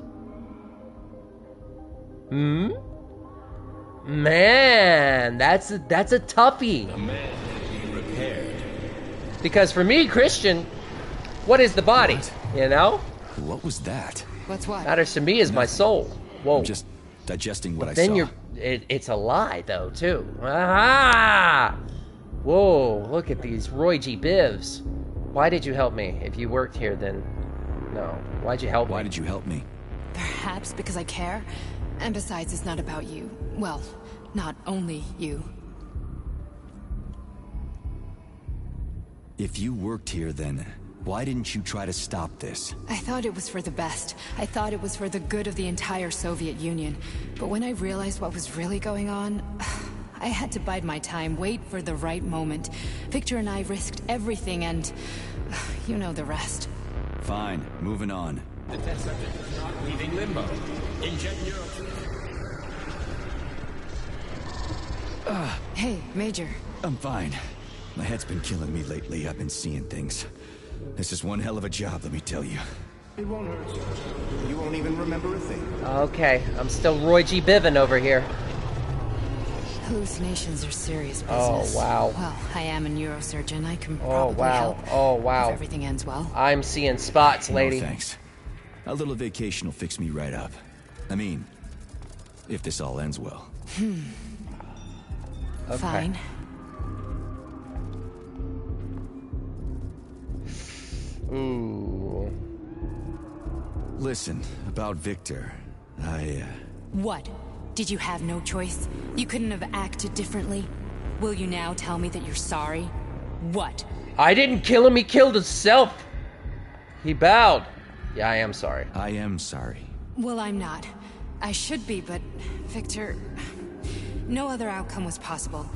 Man, that's a toughie. A man being repaired. Because for me, Christian, what is the body? What? You know? What was that? What's what? Matters to me is my soul. Whoa. I'm just digesting what I Then saw. it's a lie, though, too. Aha! Whoa, look at these Roy G. Bivs. Why did you help me? If you worked here, then... No. Why'd you help me? Why did you help me? Perhaps because I care. And besides, it's not about you. Well, not only you. If you worked here, then why didn't you try to stop this? I thought it was for the best. I thought it was for the good of the entire Soviet Union. But when I realized what was really going on, I had to bide my time, wait for the right moment. Victor and I risked everything and... you know the rest. Fine, moving on. The test subject is not leaving limbo. Inject neuro... Hey, Major. I'm fine. My head's been killing me lately. I've been seeing things. This is one hell of a job, let me tell you. It won't hurt you. You won't even remember a thing. Okay, I'm still Roy G. Bivin over here. Hallucinations are serious Oh, business. wow. Well, I am a neurosurgeon. I can Oh, probably wow. help. Oh, wow. If everything ends well. I'm seeing spots, lady. No, thanks. A little vacation will fix me right up. I mean, if this all ends well. Okay. Fine. Ooh. Listen, about Victor, What? Did you have no choice? You couldn't have acted differently? Will you now tell me that you're sorry? What? I didn't kill him, he killed himself. He bowed. Yeah, I am sorry. I am sorry. Well, I'm not. I should be, but Victor... No other outcome was possible.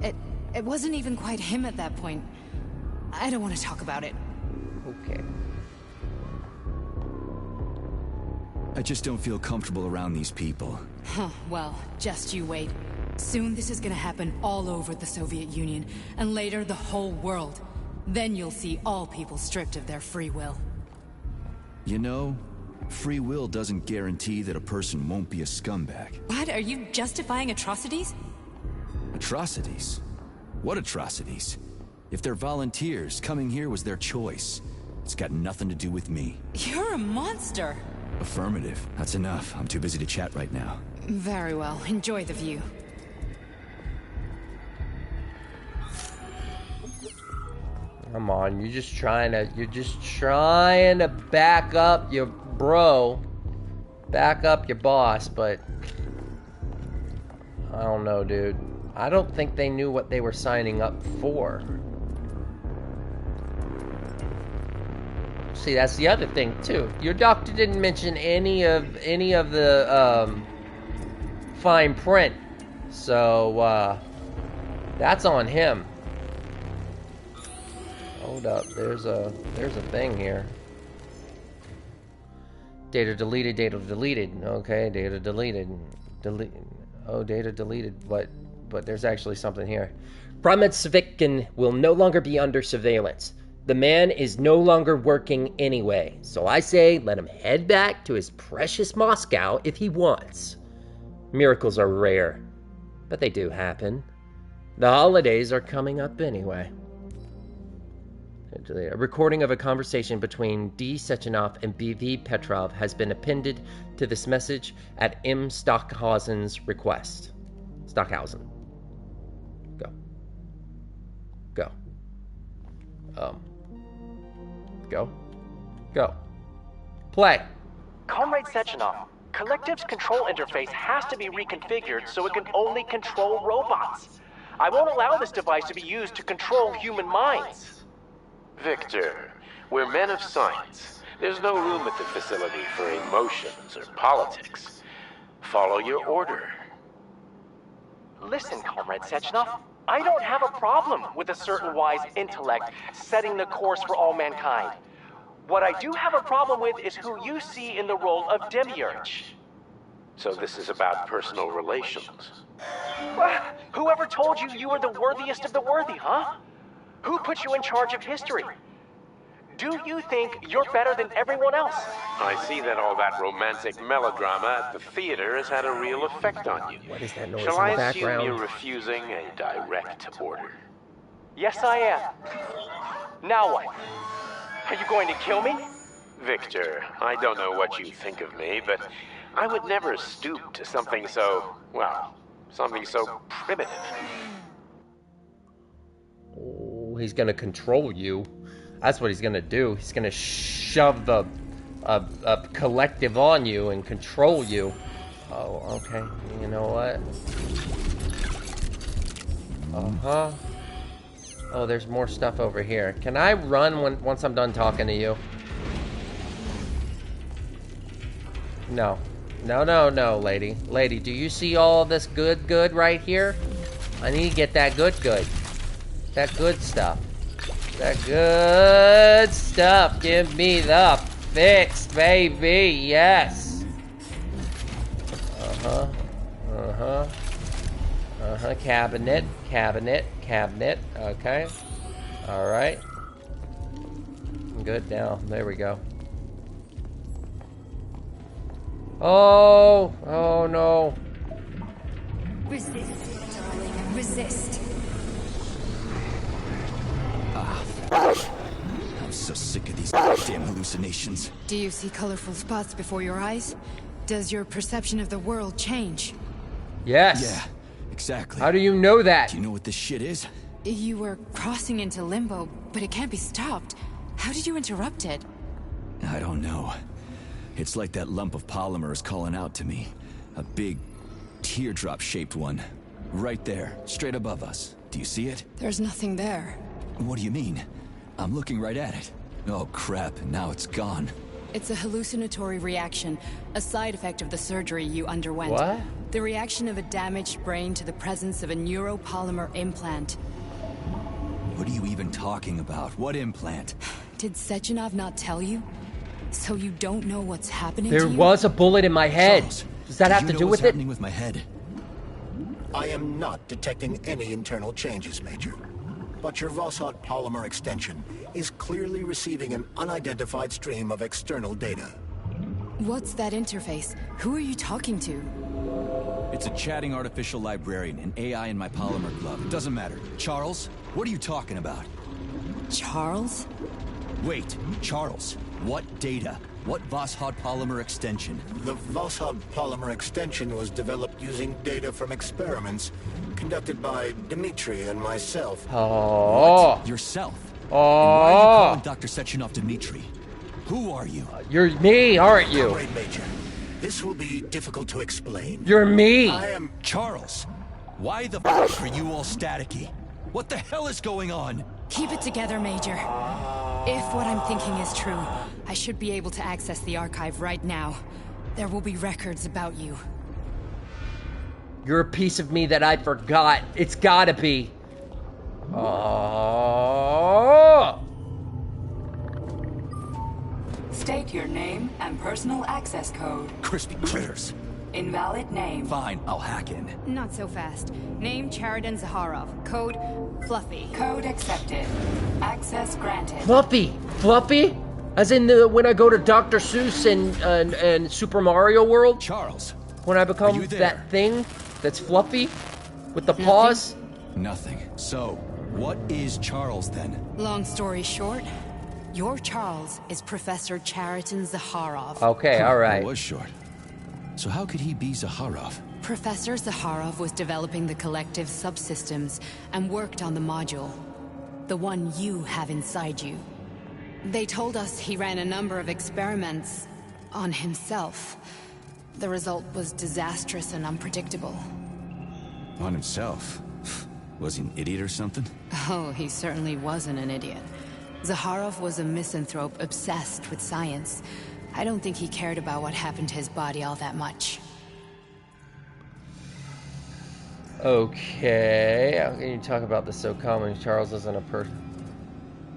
It wasn't even quite him at that point. I don't want to talk about it. Okay. I just don't feel comfortable around these people. Huh, well, just you wait. Soon this is gonna happen all over the Soviet Union, and later the whole world. Then you'll see all people stripped of their free will. You know, free will doesn't guarantee that a person won't be a scumbag. What? Are you justifying atrocities? Atrocities? What atrocities? If they're volunteers, coming here was their choice. It's got nothing to do with me. You're a monster! Affirmative. That's enough. I'm too busy to chat right now. Very well. Enjoy the view. Come on, you're just trying to back up your bro. Back up your boss, but I don't know, dude. I don't think they knew what they were signing up for. See, that's the other thing too. Your doctor didn't mention any of the fine print, so that's on him. Hold up, there's a thing here. Data deleted, data deleted. Okay, data deleted. Delete. Oh, data deleted. But there's actually something here. Promet Svikin will no longer be under surveillance. The man is no longer working anyway. So I say let him head back to his precious Moscow if he wants. Miracles are rare, but they do happen. The holidays are coming up anyway. A recording of a conversation between D. Sechenov and B.V. Petrov has been appended to this message at M. Stockhausen's request. Stockhausen. Go. Go. Go. Go. Play. Comrade Sechenov, Collective's control interface has to be reconfigured so it can only control robots. I won't allow this device to be used to control human minds. Victor, we're men of science. There's no room at the facility for emotions or politics. Follow your order. Listen, Comrade Sechenov, I don't have a problem with a certain wise intellect setting the course for all mankind. What I do have a problem with is who you see in the role of Demiurge. So this is about personal relations. Well, whoever told you you were the worthiest of the worthy, huh? Who put you in charge of history? Do you think you're better than everyone else? I see that all that romantic melodrama at the theater has had a real effect on you. What is that noise Shall in I the assume background? you're refusing a direct order? Yes, I am. Now what? Are you going to kill me? Victor, I don't know what you think of me, but I would never stoop to something so, well, something so primitive. Oh, he's gonna control you. That's what he's gonna do. He's gonna shove the a collective on you and control you. Oh, okay. You know what? Uh-huh. Oh, there's more stuff over here. Can I run once I'm done talking to you? No. No, lady. Lady, do you see all this good right here? I need to get that good. That good stuff. That good stuff. Give me the fix, baby. Yes. Cabinet. Okay. Alright. Good now. There we go. Oh no. Resist, darling. Resist. I'm so sick of these goddamn hallucinations. Do you see colorful spots before your eyes? Does your perception of the world change? Yes. Yeah, exactly. How do you know that? Do you know what this shit is? You were crossing into limbo, but it can't be stopped. How did you interrupt it? I don't know. It's like that lump of polymer is calling out to me. A big, teardrop-shaped one. Right there, straight above us. Do you see it? There's nothing there. What do you mean? I'm looking right at it. Oh crap, now it's gone. It's a hallucinatory reaction, a side effect of the surgery you underwent. What? The reaction of a damaged brain to the presence of a neuropolymer implant. What are you even talking about? What implant? Did Sechenov not tell you? So you don't know what's happening There to you? was a bullet in my head. Charles, Does that have to do with it? happening with my head? I am not detecting any internal changes, Major. But your Vossot polymer extension is clearly receiving an unidentified stream of external data. What's that interface? Who are you talking to? It's a chatting artificial librarian, an AI in my polymer glove. It doesn't matter. Charles, what are you talking about? Charles? Wait, Charles, what data? What Vossot polymer extension? The Vossot polymer extension was developed using data from experiments conducted by Dmitri and myself. Oh. What? Yourself? Oh. And why are you calling Dr. Sechenov Dmitri? Who are you? You're me, aren't you? Comrade Major, this will be difficult to explain. You're me. I am... Charles, why the f*** are you all staticky? What the hell is going on? Keep it together, Major. If what I'm thinking is true, I should be able to access the archive right now. There will be records about you. You're a piece of me that I forgot. It's gotta be. Oh. State your name and personal access code. Crispy critters. Invalid name. Fine, I'll hack in. Not so fast. Name Cheridan Zaharov. Code Fluffy. Code accepted. Access granted. Fluffy. Fluffy? As in when I go to Dr. Seuss and Super Mario World? Charles. When I Are become you there? that thing that's fluffy? With the paws? Nothing. So, what is Charles then? Long story short, your Charles is Professor Cheriton Zaharov. Okay, That alright. was short. So how could he be Zaharov? Professor Zaharov was developing the collective subsystems and worked on the module. The one you have inside you. They told us he ran a number of experiments on himself. The result was disastrous and unpredictable. On himself? Was he an idiot or something? Oh, he certainly wasn't an idiot. Zaharov was a misanthrope obsessed with science. I don't think he cared about what happened to his body all that much. Okay. How can you talk about this so calmly? Charles isn't a person.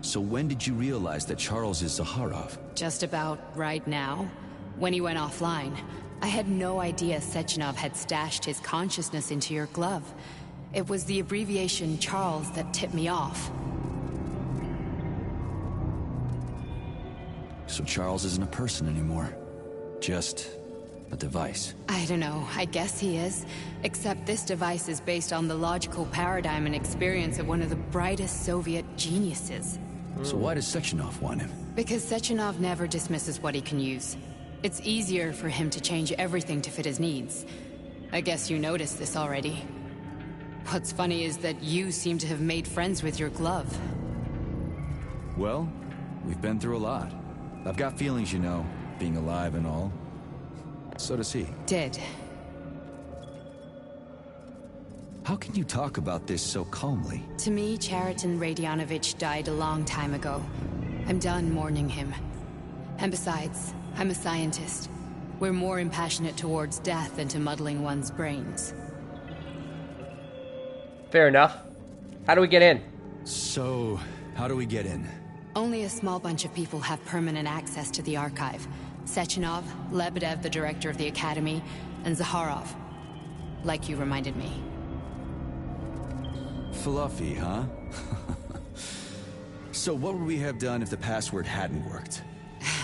So when did you realize that Charles is Zaharov? Just about right now. When he went offline. I had no idea Sechenov had stashed his consciousness into your glove. It was the abbreviation Charles that tipped me off. So Charles isn't a person anymore. Just a device. I don't know, I guess he is. Except this device is based on the logical paradigm and experience of one of the brightest Soviet geniuses. So why does Sechenov want him? Because Sechenov never dismisses what he can use. It's easier for him to change everything to fit his needs. I guess you noticed this already. What's funny is that you seem to have made friends with your glove. Well, we've been through a lot. I've got feelings, you know, being alive and all. So does he. Did. How can you talk about this so calmly? To me, Chariton Radionovich died a long time ago. I'm done mourning him. And besides, I'm a scientist. We're more impassionate towards death than to muddling one's brains. Fair enough. How do we get in? So, how do we get in? Only a small bunch of people have permanent access to the archive. Sechenov, Lebedev, the director of the Academy, and Zakharov. Like you reminded me. Fluffy, huh? So what would we have done if the password hadn't worked?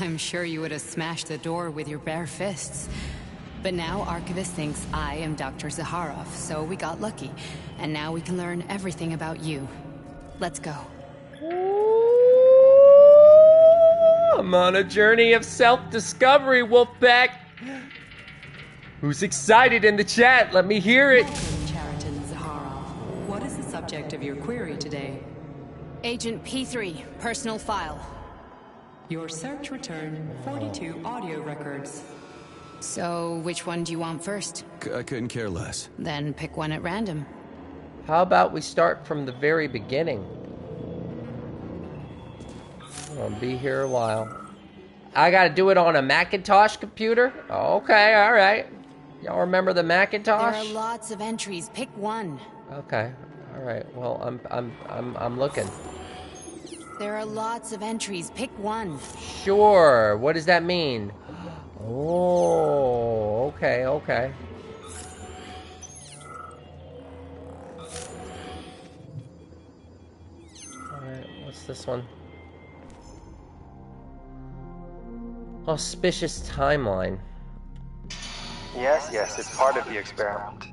I'm sure you would have smashed the door with your bare fists. But now Archivist thinks I am Dr. Zakharov, so we got lucky. And now we can learn everything about you. Let's go. I'm on a journey of self-discovery, Wolfpack. Who's excited in the chat? Let me hear it. Welcome, Chariton Zakharov. What is the subject of your query today? Agent P3, personal file. Your search returned 42 audio records. So, which one do you want first? I couldn't care less. Then pick one at random. How about we start from the very beginning? I'll be here a while. I gotta do it on a Macintosh computer? Okay, alright. Y'all remember the Macintosh? There are lots of entries. Pick one. Okay. Alright. Well, I'm looking. There are lots of entries. Pick one. Sure. What does that mean? Oh, okay, okay. Alright, what's this one? Auspicious timeline. Yes, it's part of the experiment.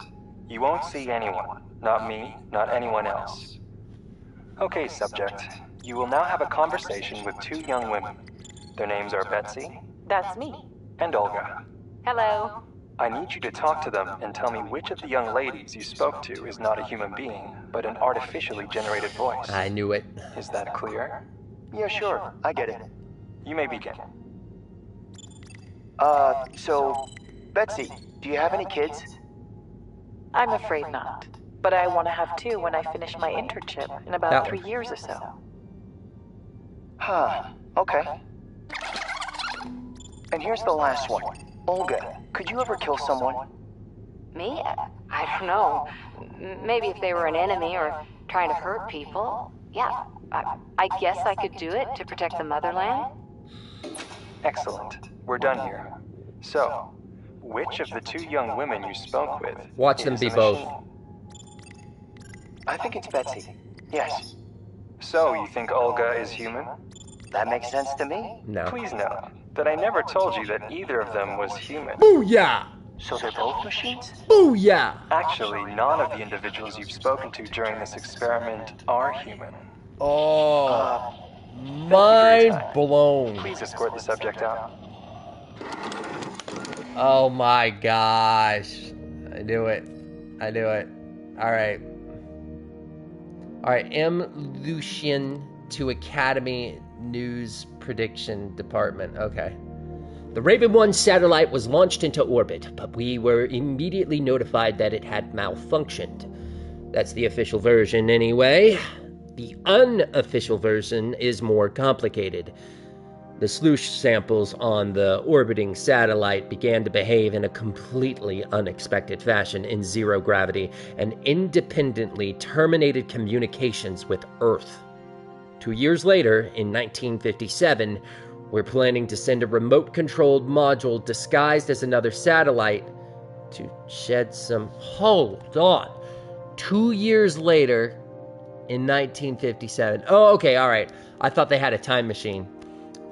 You won't see anyone. Not me, not anyone else. Okay, subject. You will now have a conversation with two young women. Their names are Betsy That's me. and Olga. Hello. I need you to talk to them and tell me which of the young ladies you spoke to is not a human being, but an artificially generated voice. I knew it. Is that clear? Yeah, sure. I get it. You may begin. So, Betsy, do you have any kids? I'm afraid not. But I want to have two when I finish my internship in about That 3 one. years or so. Huh, okay. And here's the last one. Olga, could you ever kill someone? Me? I don't know. Maybe if they were an enemy or trying to hurt people. Yeah, I guess I could do it to protect the motherland. Excellent. We're done here. So, which of the two young women you spoke with Watch them is be a both. machine? I think it's Betsy. Yes. So, you think Olga is human? That makes sense to me. No. Please note that I never told you that either of them was human. Booyah! So they're both machines? Booyah! Actually, none of the individuals you've spoken to during this experiment are human. Oh, mind blown. Please escort the subject out. Oh my gosh. I knew it. I knew it. Alright. Alright, M. Lucian to Academy News Prediction Department. Okay. The Raven 1 satellite was launched into orbit, but we were immediately notified that it had malfunctioned. That's the official version anyway. The unofficial version is more complicated. The sloosh samples on the orbiting satellite began to behave in a completely unexpected fashion in zero gravity and independently terminated communications with Earth. 2 years later, in 1957, we're planning to send a remote-controlled module disguised as another satellite to shed some... Hold on. 2 years later, in 1957. Oh, okay, all right. I thought they had a time machine.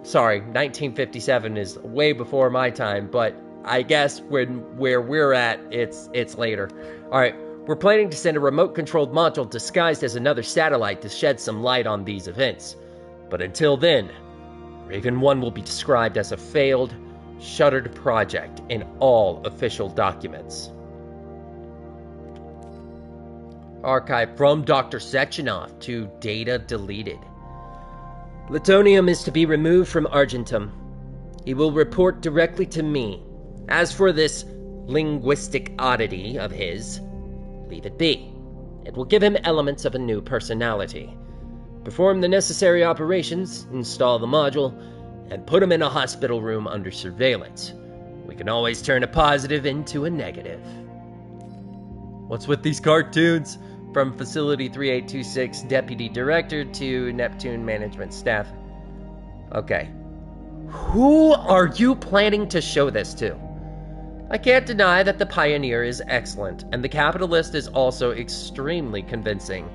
Sorry, 1957 is way before my time, but I guess where we're at, it's later. All right, we're planning to send a remote-controlled module disguised as another satellite to shed some light on these events. But until then, Raven 1 will be described as a failed, Shuttered project in all official documents. Archive from Dr. Sechenov to data deleted. Plutonium is to be removed from Argentum. He will report directly to me. As for this linguistic oddity of his, leave it be. It will give him elements of a new personality. Perform the necessary operations, install the module, and put him in a hospital room under surveillance. We can always turn a positive into a negative. What's with these cartoons? From Facility 3826 Deputy Director to Neptune Management Staff. Okay. Who are you planning to show this to? I can't deny that the Pioneer is excellent, and the Capitalist is also extremely convincing.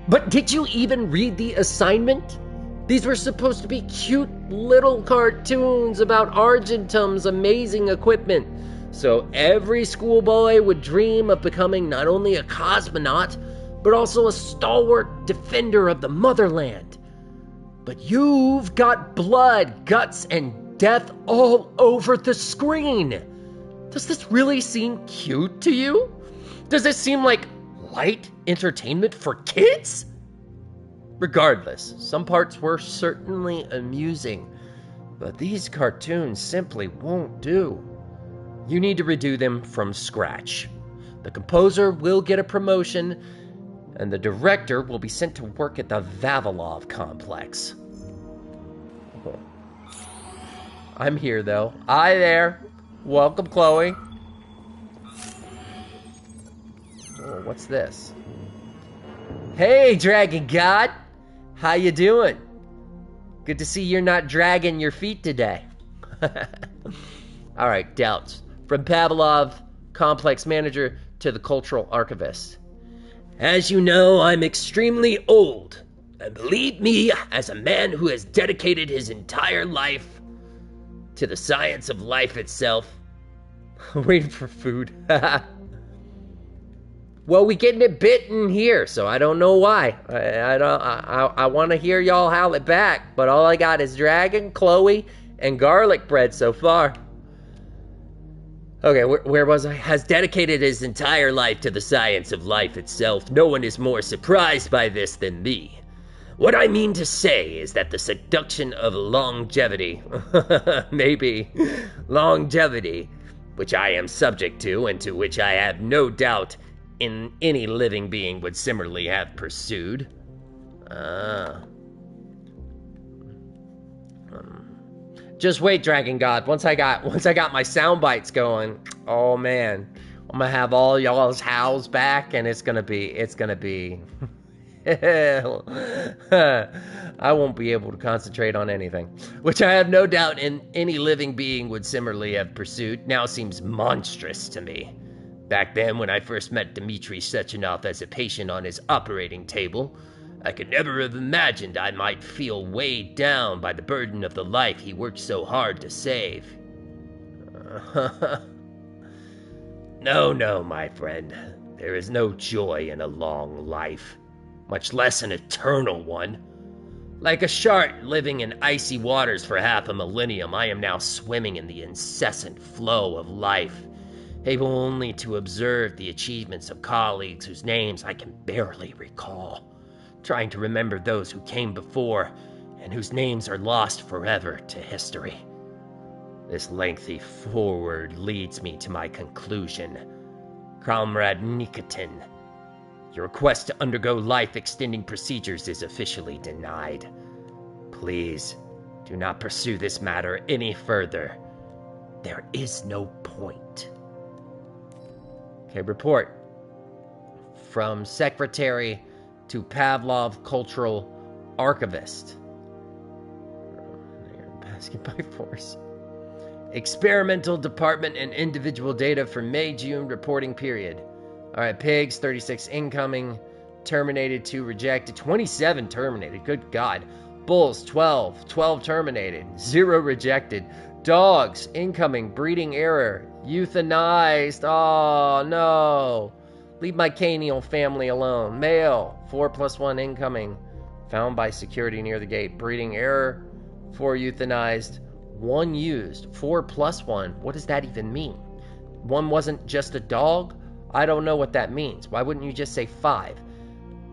But did you even read the assignment? These were supposed to be cute little cartoons about Argentum's amazing equipment, so every schoolboy would dream of becoming not only a cosmonaut, but also a stalwart defender of the motherland. But you've got blood, guts, and death all over the screen. Does this really seem cute to you? Does it seem like light entertainment for kids? Regardless, some parts were certainly amusing, but these cartoons simply won't do. You need to redo them from scratch. The composer will get a promotion, and the director will be sent to work at the Vavilov complex. I'm here, though. Hi there. Welcome, Chloe. Oh, what's this? Hey, Dragon God. How you doing? Good to see you're not dragging your feet today. All right, doubts. From Pavlov, complex manager, to the cultural archivist. As you know, I'm extremely old. And believe me, as a man who has dedicated his entire life to the science of life itself. Waiting for food. Well, we getting it bitten here, so I don't know why. I want to hear y'all howl it back, but all I got is Dragon, Chloe, and garlic bread so far. Okay, where was I? Has dedicated his entire life to the science of life itself. No one is more surprised by this than me. What I mean to say is that the seduction of longevity, maybe longevity, which I am subject to and to which I have no doubt in any living being would similarly have pursued. Just wait, Dragon God. Once I got my sound bites going, oh man, I'm gonna have all y'all's howls back, and it's gonna be. I won't be able to concentrate on anything, which I have no doubt in any living being would similarly have pursued. Now seems monstrous to me. Back then, when I first met Dmitry Sechenov as a patient on his operating table, I could never have imagined I might feel weighed down by the burden of the life he worked so hard to save. No, my friend. There is no joy in a long life, much less an eternal one. Like a shark living in icy waters for half a millennium, I am now swimming in the incessant flow of life, able only to observe the achievements of colleagues whose names I can barely recall, trying to remember those who came before and whose names are lost forever to history. This lengthy foreword leads me to my conclusion. Comrade Nikitin, your request to undergo life-extending procedures is officially denied. Please, do not pursue this matter any further. There is no point. Okay, report. From Secretary to Pavlov Cultural Archivist. Basket by force. Experimental Department and individual data for May-June reporting period. Alright, pigs, 36 incoming, terminated, 2 rejected, 27 terminated, good God. Bulls, 12 terminated, 0 rejected. Dogs, incoming, breeding error, euthanized, oh no. Leave my canine family alone. Male, 4+1 incoming, found by security near the gate, breeding error, 4 euthanized, 1 used. 4 plus 1. What does that even mean? 1 wasn't just a dog? I don't know what that means. Why wouldn't you just say 5?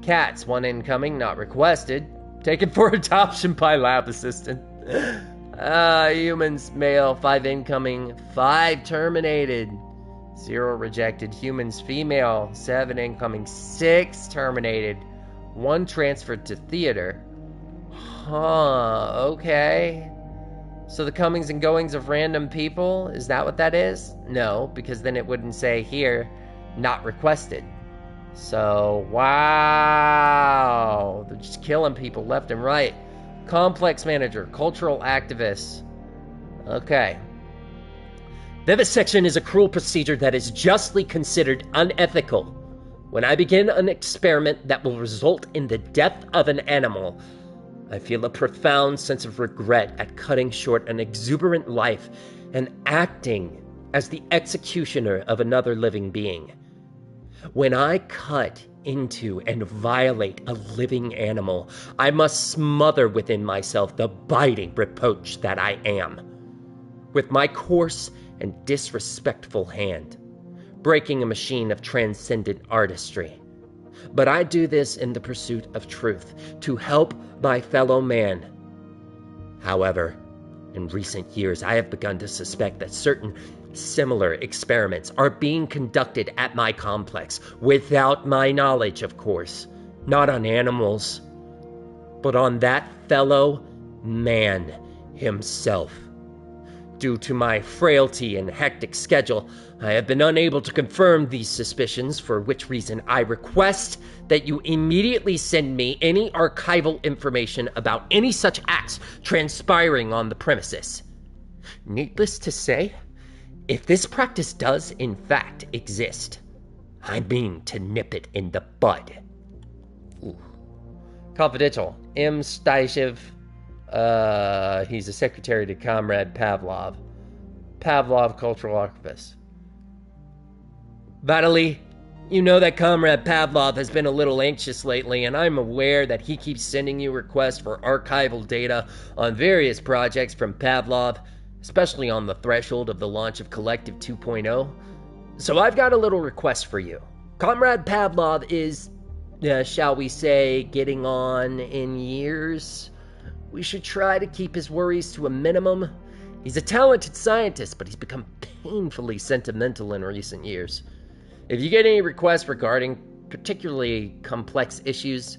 Cats, 1 incoming, not requested. Taken for adoption by lab assistant. Humans, male, 5 incoming, 5 terminated. 0 rejected. Humans, female, 7 incoming, 6 terminated. 1 transferred to theater. Huh, okay. So the comings and goings of random people, is that what that is? No, because then it wouldn't say here, not requested. So, wow. They're just killing people left and right. Complex manager, cultural activist. Okay. Vivisection is a cruel procedure that is justly considered unethical. When I begin an experiment that will result in the death of an animal, I feel a profound sense of regret at cutting short an exuberant life and acting as the executioner of another living being. When I cut into and violate a living animal, I must smother within myself the biting reproach that I am. With my coarse and disrespectful hand, breaking a machine of transcendent artistry. But I do this in the pursuit of truth, to help my fellow man. However, in recent years, I have begun to suspect that certain similar experiments are being conducted at my complex, without my knowledge, of course. Not on animals, but on that fellow man himself. Due to my frailty and hectic schedule, I have been unable to confirm these suspicions, for which reason I request that you immediately send me any archival information about any such acts transpiring on the premises. Needless to say, if this practice does in fact exist, I mean to nip it in the bud. Ooh. Confidential. M. Stashev. He's a secretary to Comrade Pavlov. Pavlov, cultural archivist. Vitally, you know that Comrade Pavlov has been a little anxious lately, and I'm aware that he keeps sending you requests for archival data on various projects from Pavlov, especially on the threshold of the launch of Collective 2.0. So I've got a little request for you. Comrade Pavlov is, shall we say, getting on in years. We should try to keep his worries to a minimum. He's a talented scientist, but he's become painfully sentimental in recent years. If you get any requests regarding particularly complex issues,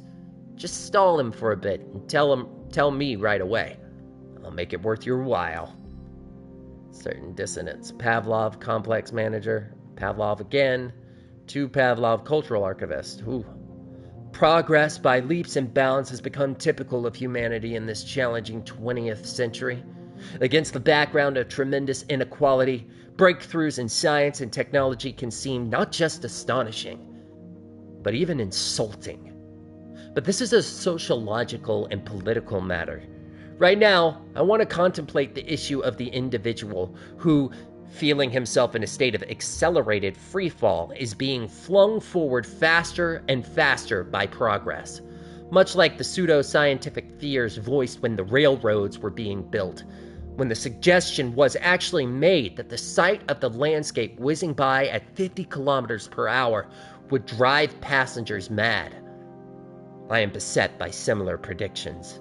just stall him for a bit and tell me right away. I'll make it worth your while. Certain dissonance. Pavlov, complex manager. Pavlov again. To Pavlov, cultural archivist. Ooh. Progress by leaps and bounds has become typical of humanity in this challenging 20th century. Against the background of tremendous inequality, breakthroughs in science and technology can seem not just astonishing, but even insulting. But this is a sociological and political matter. Right now, I want to contemplate the issue of the individual who, feeling himself in a state of accelerated freefall, is being flung forward faster and faster by progress. Much like the pseudo-scientific fears voiced when the railroads were being built, when the suggestion was actually made that the sight of the landscape whizzing by at 50 kilometers per hour would drive passengers mad. I am beset by similar predictions.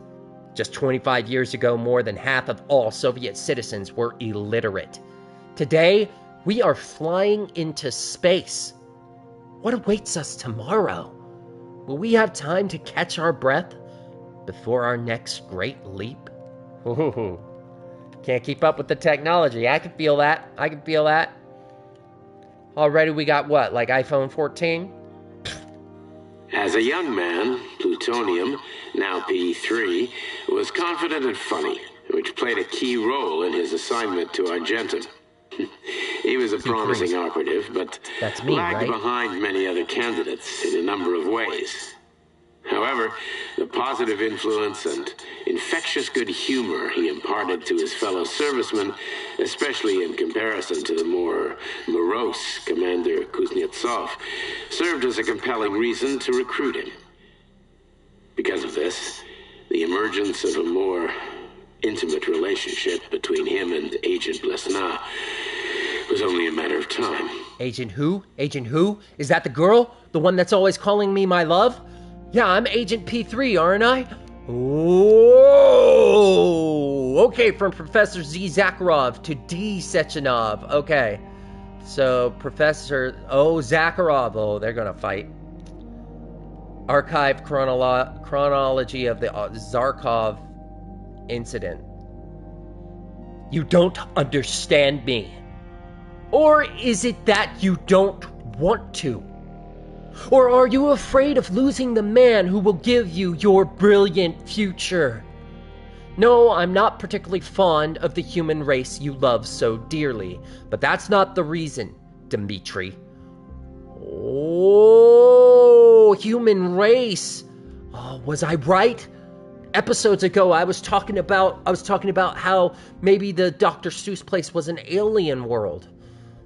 Just 25 years ago, more than half of all Soviet citizens were illiterate. Today, we are flying into space. What awaits us tomorrow? Will we have time to catch our breath before our next great leap? Ooh, can't keep up with the technology. I can feel that. Already we got what, like iPhone 14? As a young man, plutonium, now P3, was confident and funny, which played a key role in his assignment to Argentum. He was a promising operative, but lagged behind many other candidates in a number of ways. However, the positive influence and infectious good humor he imparted to his fellow servicemen, especially in comparison to the more morose Commander Kuznetsov, served as a compelling reason to recruit him. Because of this, the emergence of a more intimate relationship between him and Agent Lesnar was only a matter of time. Agent who? Agent who? Is that the girl? The one that's always calling me my love? Yeah, I'm Agent P3, aren't I? Whoa! Okay, from Professor Z Zakharov to D Sechenov. Okay. So, Zakharov. Oh, they're gonna fight. Archived chronology of the Zarkov incident. You don't understand me. Or is it that you don't want to? Or are you afraid of losing the man who will give you your brilliant future? No, I'm not particularly fond of the human race you love so dearly, but that's not the reason, Dimitri. Oh, human race. Oh, was I right? Episodes ago, I was talking about how maybe the Dr. Seuss place was an alien world.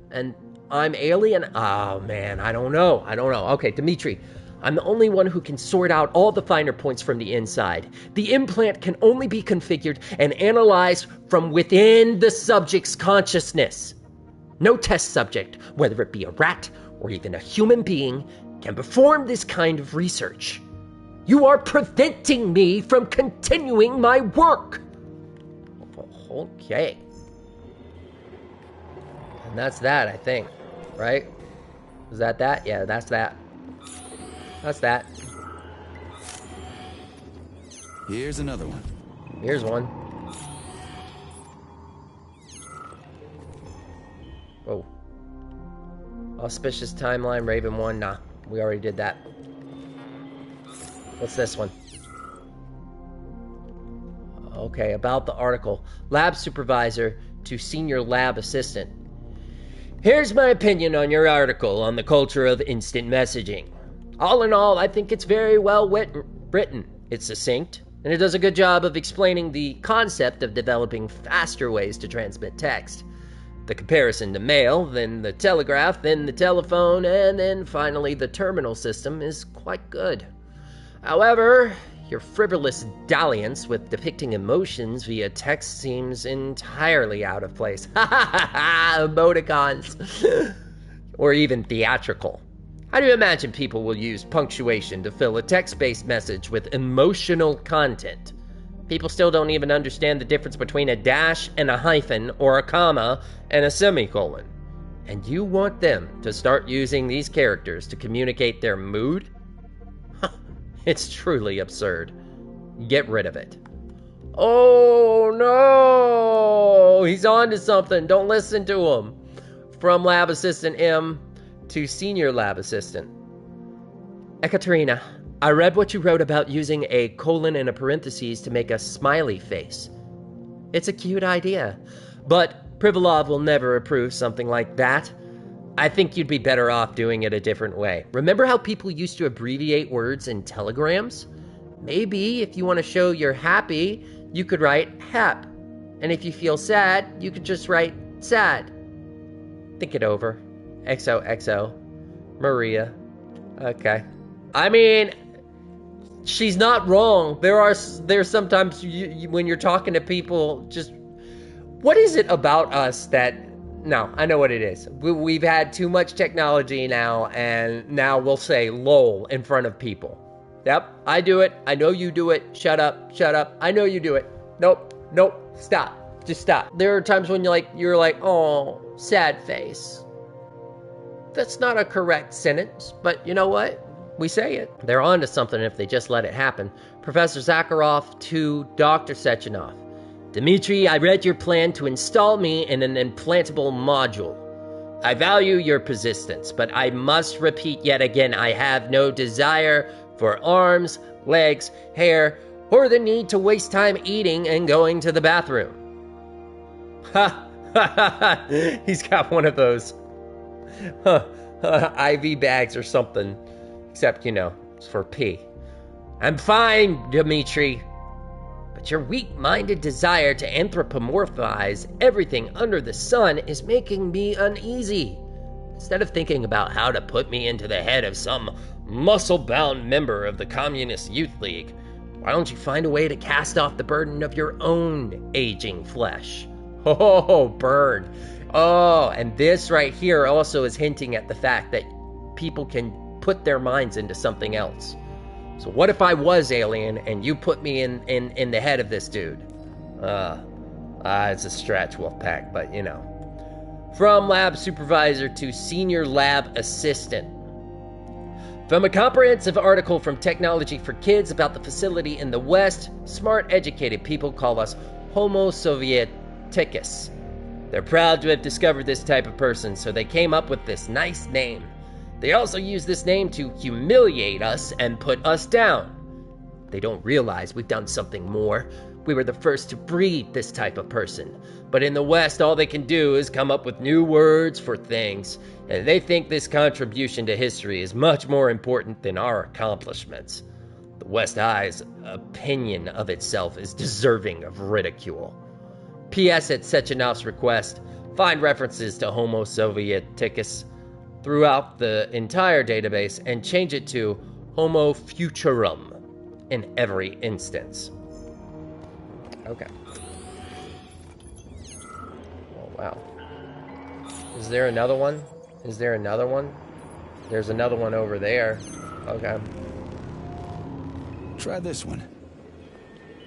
And I'm alien? Oh, man, I don't know. Okay, Dimitri, I'm the only one who can sort out all the finer points from the inside. The implant can only be configured and analyzed from within the subject's consciousness. No test subject, whether it be a rat or even a human being, can perform this kind of research. You are preventing me from continuing my work. Okay. And that's that, I think. Right? Is that? Yeah, that's that. That's that. Here's another one. Here's one. Oh. Auspicious timeline, Raven 1. Nah, we already did that. What's this one? Okay, about the article. Lab supervisor to senior lab assistant. Here's my opinion on your article on the culture of instant messaging. All in all, I think it's very well written. It's succinct, and it does a good job of explaining the concept of developing faster ways to transmit text. The comparison to mail, then the telegraph, then the telephone, and then finally the terminal system is quite good. However, your frivolous dalliance with depicting emotions via text seems entirely out of place. Ha ha ha ha! Emoticons! Or even theatrical. How do you imagine people will use punctuation to fill a text-based message with emotional content? People still don't even understand the difference between a dash and a hyphen, or a comma and a semicolon. And you want them to start using these characters to communicate their mood? It's truly absurd. Get rid of it. Oh no! He's on to something. Don't listen to him. From Lab Assistant M to Senior Lab Assistant. Ekaterina, I read what you wrote about using a colon and a parentheses to make a smiley face. It's a cute idea, but Privalov will never approve something like that. I think you'd be better off doing it a different way. Remember how people used to abbreviate words in telegrams? Maybe if you want to show you're happy, you could write hap. And if you feel sad, you could just write sad. Think it over. XOXO. Maria. Okay. I mean, she's not wrong. There's sometimes when you're talking to people, just, what is it about us that, no, I know what it is. We've had too much technology now, and now we'll say lol in front of people. Yep, I do it. I know you do it. Shut up. I know you do it. Nope. Stop. Just stop. There are times when you're like, oh, sad face. That's not a correct sentence, but you know what? We say it. They're on to something if they just let it happen. Professor Zakharov to Dr. Sechenov. Dimitri, I read your plan to install me in an implantable module. I value your persistence, but I must repeat yet again, I have no desire for arms, legs, hair, or the need to waste time eating and going to the bathroom. Ha! He's got one of those IV bags or something. Except, it's for pee. I'm fine, Dimitri. But your weak-minded desire to anthropomorphize everything under the sun is making me uneasy. Instead of thinking about how to put me into the head of some muscle-bound member of the Communist Youth League, Why don't you find a way to cast off the burden of your own aging flesh? Oh, burn. Oh, and this right here also is hinting at the fact that people can put their minds into something else. So what if I was alien and you put me in the head of this dude? It's a stretch, Wolfpack, but you know. From lab supervisor to senior lab assistant. From a comprehensive article from Technology for Kids about the facility in the West, smart, educated people call us Homo Sovieticus. They're proud to have discovered this type of person, so they came up with this nice name. They also use this name to humiliate us and put us down. They don't realize we've done something more. We were the first to breed this type of person. But in the West, all they can do is come up with new words for things, and they think this contribution to history is much more important than our accomplishments. The West High's opinion of itself is deserving of ridicule. P.S. At Sechenov's request, find references to Homo Sovieticus throughout the entire database and change it to Homo Futurum in every instance. Okay. Oh, wow. Is there another one? Is there another one? There's another one over there. Okay. Try this one.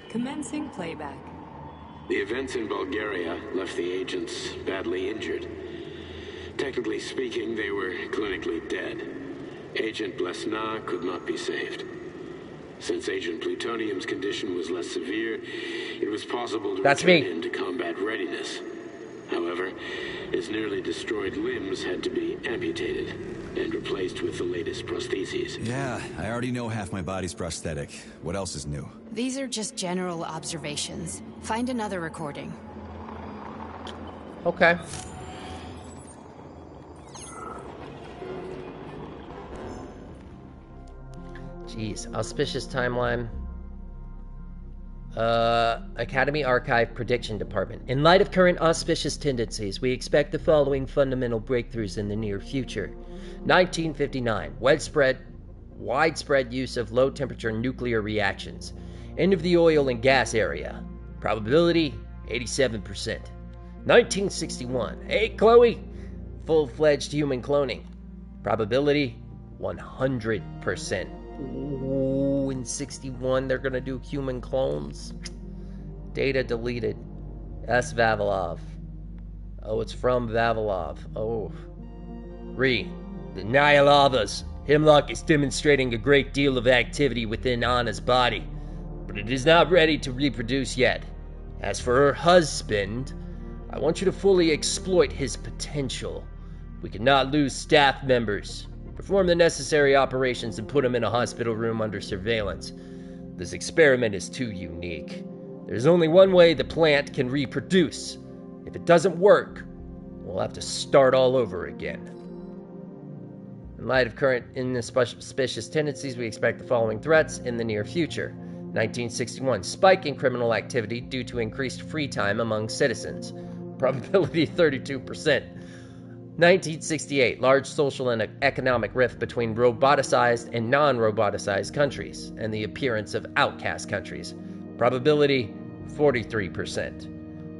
Commencing playback. The events in Bulgaria left the agents badly injured. Technically speaking, they were clinically dead. Agent Blesna could not be saved. Since Agent Plutonium's condition was less severe, it was possible to return him to combat readiness. However, his nearly destroyed limbs had to be amputated and replaced with the latest prostheses. Yeah, I already know half my body's prosthetic. What else is new? These are just general observations. Find another recording. Okay. Jeez, auspicious timeline. Academy Archive Prediction Department. In light of current auspicious tendencies, we expect the following fundamental breakthroughs in the near future. 1959, widespread use of low-temperature nuclear reactions. End of the oil and gas area. Probability, 87%. 1961, hey Chloe, full-fledged human cloning. Probability, 100%. Ooh, in 61, they're gonna do human clones. Data deleted. S. Vavilov. Oh, it's from Vavilov. Oh. The Nihil others. Hemlock is demonstrating a great deal of activity within Anna's body, but it is not ready to reproduce yet. As for her husband, I want you to fully exploit his potential. We cannot lose staff members. Perform the necessary operations and put him in a hospital room under surveillance. This experiment is too unique. There's only one way the plant can reproduce. If it doesn't work, we'll have to start all over again. In light of current inauspicious tendencies, we expect the following threats in the near future. 1961, spike in criminal activity due to increased free time among citizens. Probability 32%. 1968, large social and economic rift between roboticized and non-roboticized countries, and the appearance of outcast countries. Probability 43%.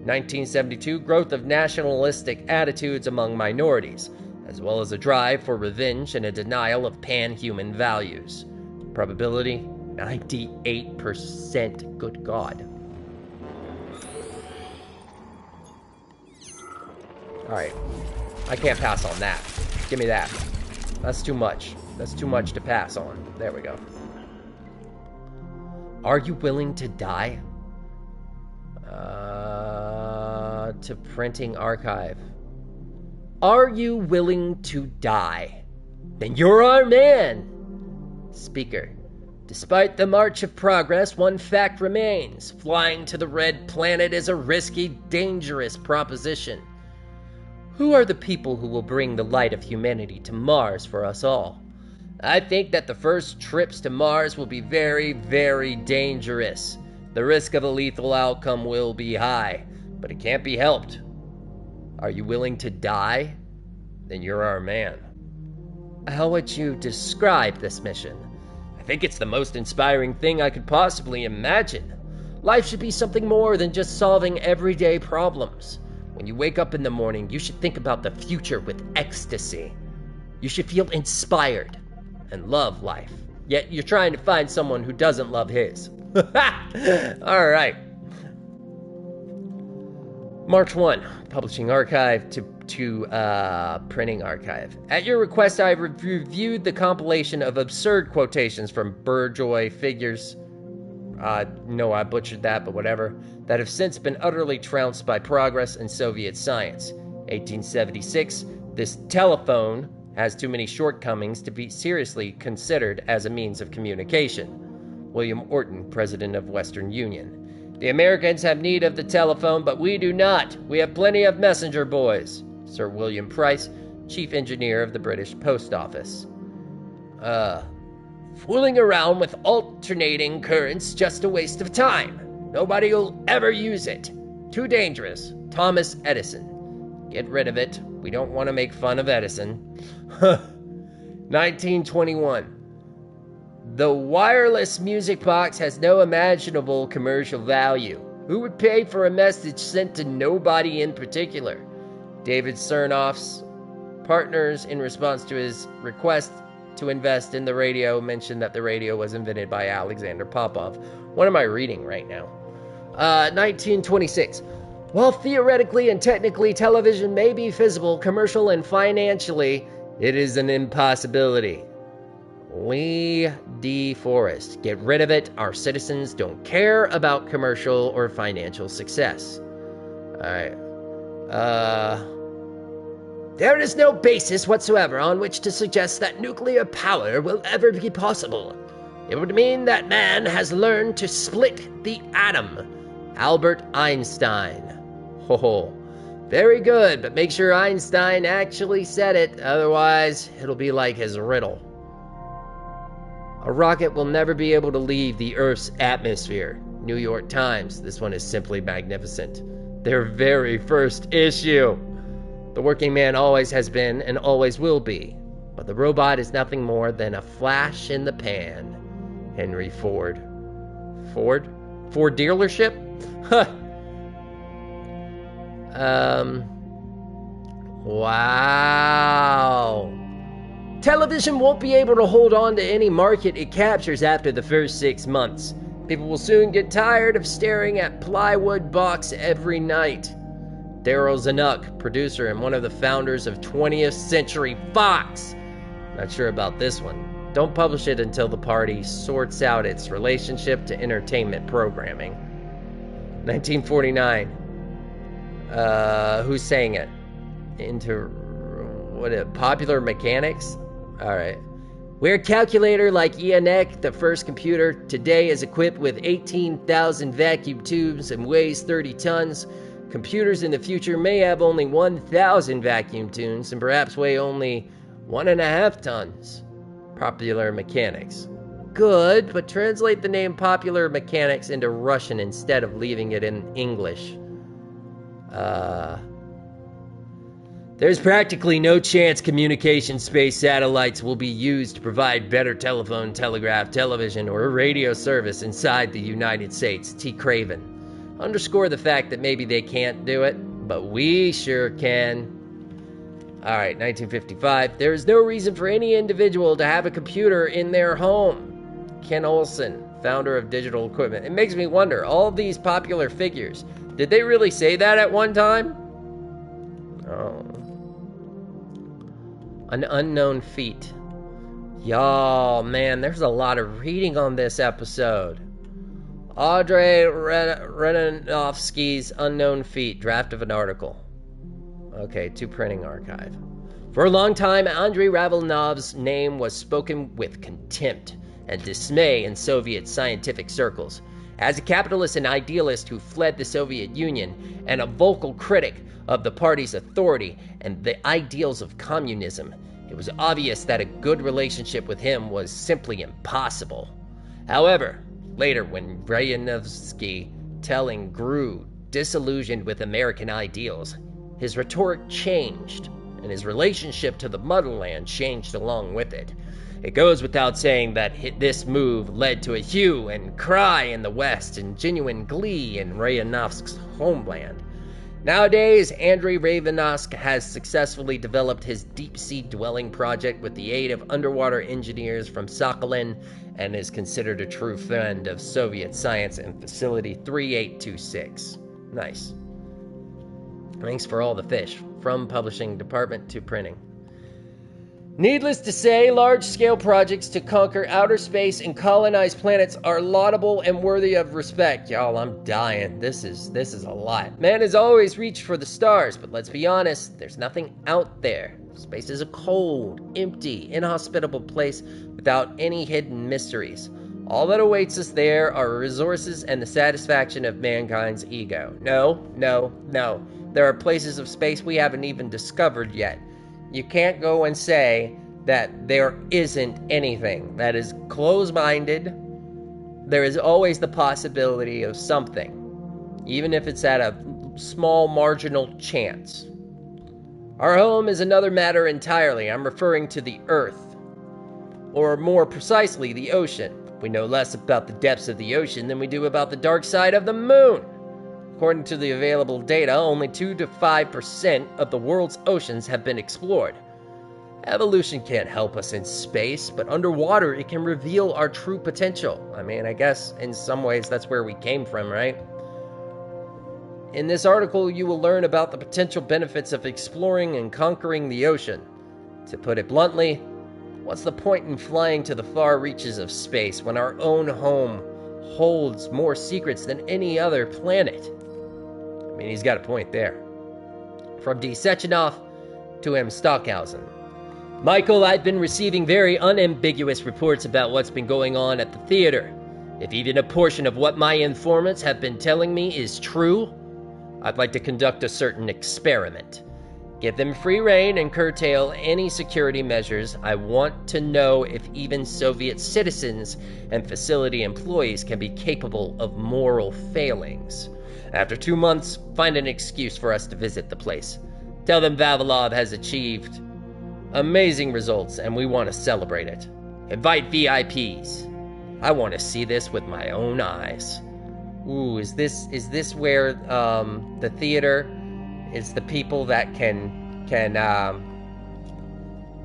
1972, growth of nationalistic attitudes among minorities, as well as a drive for revenge and a denial of pan-human values. Probability 98%. Good God. Alright. I can't pass on that. Give me that. That's too much. That's too much to pass on. There we go. Are you willing to die? To printing archive. Are you willing to die? Then you're our man. Speaker. Despite the march of progress, one fact remains. Flying to the Red Planet is a risky, dangerous proposition. Who are the people who will bring the light of humanity to Mars for us all? I think that the first trips to Mars will be very, very dangerous. The risk of a lethal outcome will be high, but it can't be helped. Are you willing to die? Then you're our man. How would you describe this mission? I think it's the most inspiring thing I could possibly imagine. Life should be something more than just solving everyday problems. When you wake up in the morning, you should think about the future with ecstasy. You should feel inspired and love life. Yet you're trying to find someone who doesn't love his. All right. March 1, Publishing Archive to Printing Archive. At your request, I have reviewed the compilation of absurd quotations from Burjoy figures. No, I butchered that, but whatever. That have since been utterly trounced by progress in Soviet science. 1876, this telephone has too many shortcomings to be seriously considered as a means of communication. William Orton, President of Western Union. The Americans have need of the telephone, but we do not. We have plenty of messenger boys. Sir William Price, Chief Engineer of the British Post Office. Fooling around with alternating currents just a waste of time. Nobody will ever use it. Too dangerous. Thomas Edison. Get rid of it. We don't want to make fun of Edison. 1921. The wireless music box has no imaginable commercial value. Who would pay for a message sent to nobody in particular? David Cernoff's partners, in response to his request to invest in the radio, mentioned that the radio was invented by Alexander Popov. What am I reading right now? 1926. While theoretically and technically television may be feasible, commercial and financially, it is an impossibility. Lee D. Forrest. Get rid of it. Our citizens don't care about commercial or financial success. Alright. There is no basis whatsoever on which to suggest that nuclear power will ever be possible. It would mean that man has learned to split the atom. Albert Einstein. Ho ho. Very good, but make sure Einstein actually said it, otherwise it'll be like his riddle. A rocket will never be able to leave the Earth's atmosphere. New York Times. This one is simply magnificent. Their very first issue. The working man always has been and always will be, but the robot is nothing more than a flash in the pan. Henry Ford. Ford? Ford dealership? Huh. Wow. Television won't be able to hold on to any market it captures after the first 6 months. People will soon get tired of staring at plywood box every night. Daryl Zanuck, producer and one of the founders of 20th Century Fox. Not sure about this one. Don't publish it until the party sorts out its relationship to entertainment programming. 1949. Who's saying it? Popular Mechanics? Alright. Where a calculator like ENIAC, the first computer today, is equipped with 18,000 vacuum tubes and weighs 30 tons, computers in the future may have only 1,000 vacuum tubes and perhaps weigh only 1.5 tons. Popular Mechanics. Good, but translate the name Popular Mechanics into Russian instead of leaving it in English. There's practically no chance communication space satellites will be used to provide better telephone, telegraph, television, or radio service inside the United States. T. Craven. Underscore the fact that maybe they can't do it, but we sure can. Alright, 1955. There is no reason for any individual to have a computer in their home. Ken Olsen, founder of Digital Equipment. It makes me wonder, all of these popular figures, did they really say that at one time? Oh. An unknown feat. Y'all, man, there's a lot of reading on this episode. Audrey Renanovsky's Unknown Feat, draft of an article. Okay, to Printing Archive. For a long time, Andrei Ravelnov's name was spoken with contempt and dismay in Soviet scientific circles. As a capitalist and idealist who fled the Soviet Union and a vocal critic of the party's authority and the ideals of communism, it was obvious that a good relationship with him was simply impossible. However, later when Rayanovsky grew disillusioned with American ideals, his rhetoric changed, and his relationship to the motherland changed along with it. It goes without saying that this move led to a hue and cry in the West and genuine glee in Rayanovsk's homeland. Nowadays, Andrei Rayanovsk has successfully developed his deep-sea dwelling project with the aid of underwater engineers from Sakhalin and is considered a true friend of Soviet science and Facility 3826. Nice. Thanks for all the fish, from publishing department to printing. Needless to say, large-scale projects to conquer outer space and colonize planets are laudable and worthy of respect. Y'all, I'm dying. This is a lot. Man has always reached for the stars, but let's be honest, there's nothing out there. Space is a cold, empty, inhospitable place without any hidden mysteries. All that awaits us there are resources and the satisfaction of mankind's ego. No. There are places of space we haven't even discovered yet. You can't go and say that there isn't anything. That is closed-minded. There is always the possibility of something, even if it's at a small marginal chance. Our home is another matter entirely. I'm referring to the Earth, or more precisely, the ocean. We know less about the depths of the ocean than we do about the dark side of the moon. According to the available data, only 2 to 5% of the world's oceans have been explored. Evolution can't help us in space, but underwater it can reveal our true potential. I mean, I guess in some ways that's where we came from, right? In this article, you will learn about the potential benefits of exploring and conquering the ocean. To put it bluntly, what's the point in flying to the far reaches of space when our own home holds more secrets than any other planet? I mean, he's got a point there. From D. Sechenov to M. Stockhausen. Michael, I've been receiving very unambiguous reports about what's been going on at the theater. If even a portion of what my informants have been telling me is true, I'd like to conduct a certain experiment. Give them free rein and curtail any security measures. I want to know if even Soviet citizens and facility employees can be capable of moral failings. After 2 months, find an excuse for us to visit the place. Tell them Vavilov has achieved amazing results and we want to celebrate it. Invite VIPs. I want to see this with my own eyes. Ooh, is this where the theater is the people that can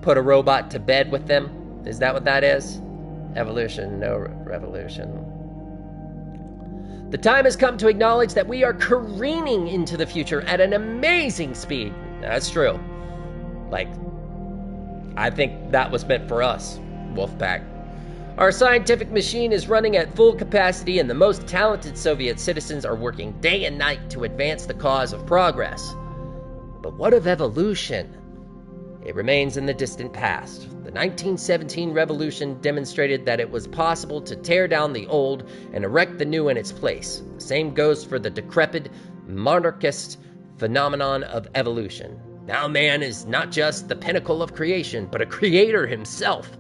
put a robot to bed with them? Is that what that is? Evolution, no revolution. The time has come to acknowledge that we are careening into the future at an amazing speed. That's true. Like, I think that was meant for us, Wolfpack. Our scientific machine is running at full capacity and the most talented Soviet citizens are working day and night to advance the cause of progress. But what of evolution? It remains in the distant past. The 1917 revolution demonstrated that it was possible to tear down the old and erect the new in its place. The same goes for the decrepit, monarchist phenomenon of evolution. Now man is not just the pinnacle of creation, but a creator himself.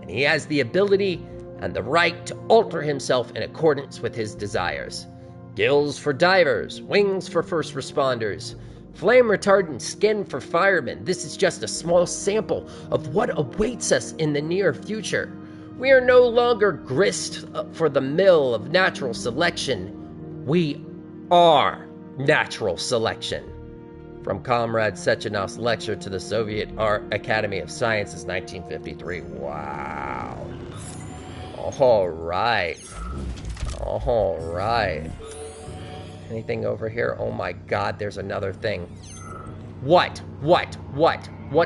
And he has the ability and the right to alter himself in accordance with his desires. Gills for divers, wings for first responders, flame-retardant skin for firemen. This is just a small sample of what awaits us in the near future. We are no longer grist for the mill of natural selection. We are natural selection. From Comrade Sechenov's lecture to the Soviet Academy of Sciences, 1953. Wow. All right. All right. Anything over here? Oh my God, there's another thing. What? What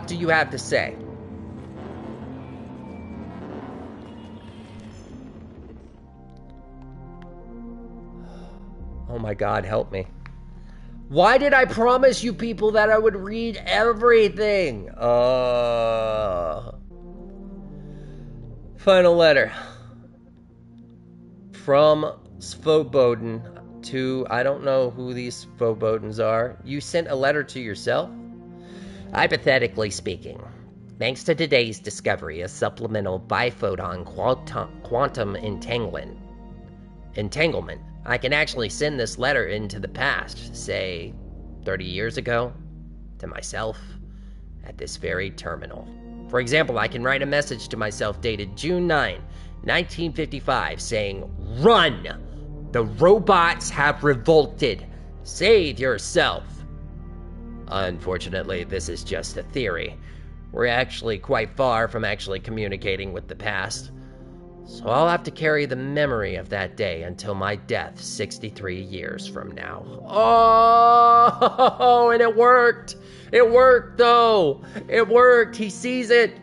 do you have to say? Oh my God, help me. Why did I promise you people that I would read everything? Final letter. From Svoboden to, I don't know who these Svobodens are. You sent a letter to yourself? Hypothetically speaking, thanks to today's discovery of supplemental biphoton quantum entanglement, I can actually send this letter into the past, say 30 years ago, to myself at this very terminal. For example, I can write a message to myself dated June 9, 1955, saying, "Run! The robots have revolted. Save yourself." Unfortunately, this is just a theory. We're actually quite far from actually communicating with the past. So I'll have to carry the memory of that day until my death 63 years from now. Oh, and it worked! It worked, though! It worked! He sees it!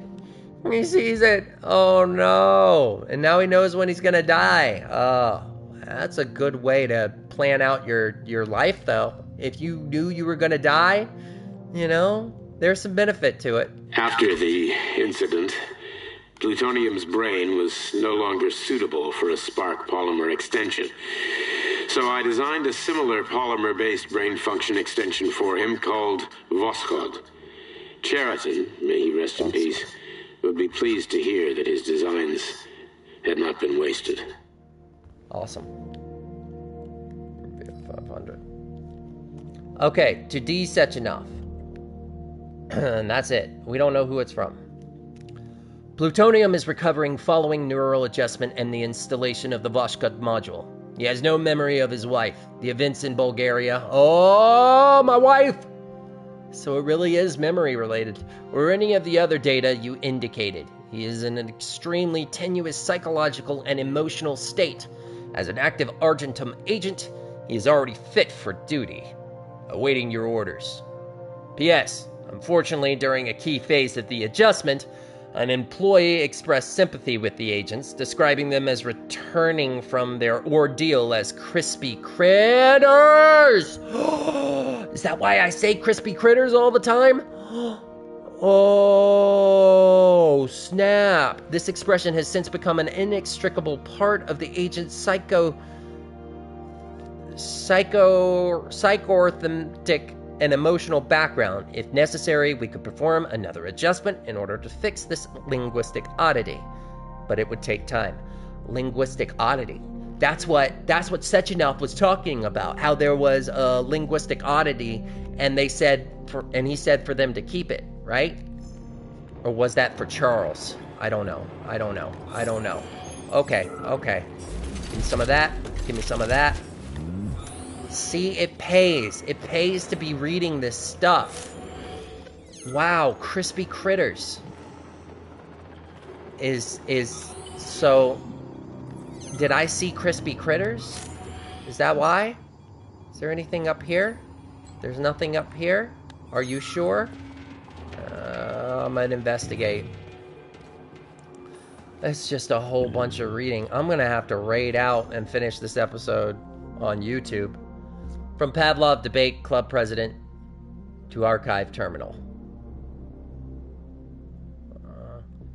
He sees it! Oh, no! And now he knows when he's gonna die. Oh, that's a good way to plan out your life, though. If you knew you were gonna die, you know, there's some benefit to it. After the incident, Plutonium's brain was no longer suitable for a spark polymer extension. So I designed a similar polymer-based brain function extension for him called Voschod. Cheriton, may he rest in peace, would be pleased to hear that his designs had not been wasted. Awesome. 500. Okay, to D. Sechenov. And that's it. We don't know who it's from. Plutonium is recovering following neural adjustment and the installation of the Voschod module. He has no memory of his wife, the events in Bulgaria. Oh, my wife! So it really is memory related, or any of the other data you indicated. He is in an extremely tenuous psychological and emotional state. As an active Argentum agent, he is already fit for duty, awaiting your orders. P.S. Unfortunately, during a key phase of the adjustment, an employee expressed sympathy with the agents, describing them as returning from their ordeal as crispy critters! Is that why I say crispy critters all the time? Oh, snap. This expression has since become an inextricable part of the agent's psychorhythmic and emotional background. If necessary, we could perform another adjustment in order to fix this linguistic oddity. But it would take time. Linguistic oddity. That's what Sechenov was talking about, how there was a linguistic oddity, and he said for them to keep it, right? Or was that for Charles? I don't know. Okay. Give me some of that. See, it pays. It pays to be reading this stuff. Wow, crispy critters. So, did I see crispy critters? Is that why? Is there anything up here? There's nothing up here? Are you sure? I'm gonna investigate. That's just a whole bunch of reading. I'm gonna have to raid out and finish this episode on YouTube. From Pavlov Debate Club President to Archive Terminal.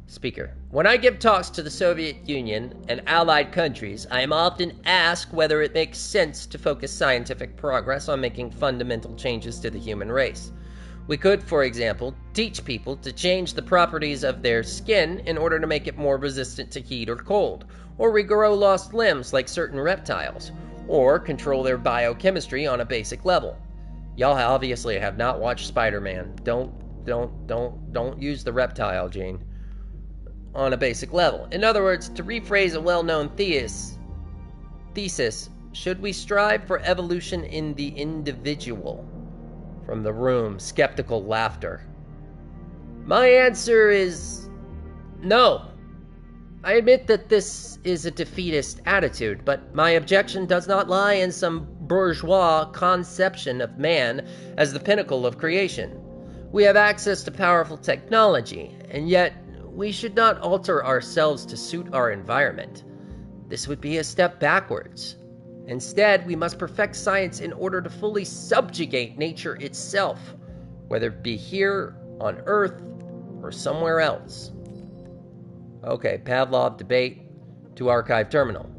Speaker. When I give talks to the Soviet Union and allied countries, I am often asked whether it makes sense to focus scientific progress on making fundamental changes to the human race. We could, for example, teach people to change the properties of their skin in order to make it more resistant to heat or cold, or regrow lost limbs like certain reptiles, or control their biochemistry on a basic level. Y'all obviously have not watched Spider-Man. Don't use the reptile gene on a basic level. In other words, to rephrase a well-known thesis, should we strive for evolution in the individual? From the room, skeptical laughter. My answer is no. I admit that this is a defeatist attitude, but my objection does not lie in some bourgeois conception of man as the pinnacle of creation. We have access to powerful technology, and yet we should not alter ourselves to suit our environment. This would be a step backwards. Instead, we must perfect science in order to fully subjugate nature itself, whether it be here on Earth or somewhere else. Okay, Pavlov Debate to Archive Terminal.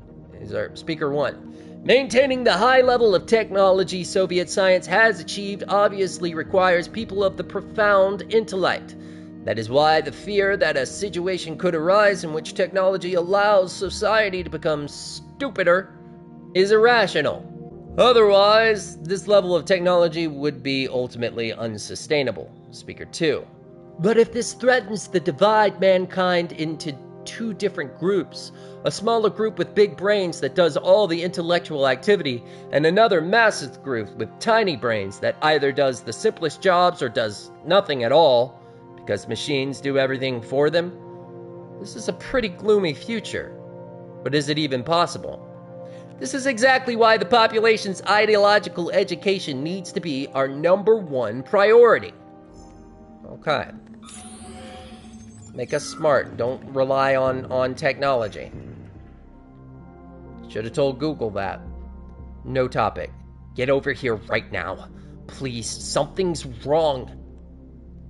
Is our Speaker 1. Maintaining the high level of technology Soviet science has achieved obviously requires people of the profound intellect. That is why the fear that a situation could arise in which technology allows society to become stupider is irrational. Otherwise, this level of technology would be ultimately unsustainable. Speaker 2. But if this threatens to divide mankind into two different groups, a smaller group with big brains that does all the intellectual activity, and another massive group with tiny brains that either does the simplest jobs or does nothing at all, because machines do everything for them, this is a pretty gloomy future. But is it even possible? This is exactly why the population's ideological education needs to be our #1 priority. Okay. Make us smart. Don't rely on technology. Should have told Google that. No topic. Get over here right now. Please, something's wrong.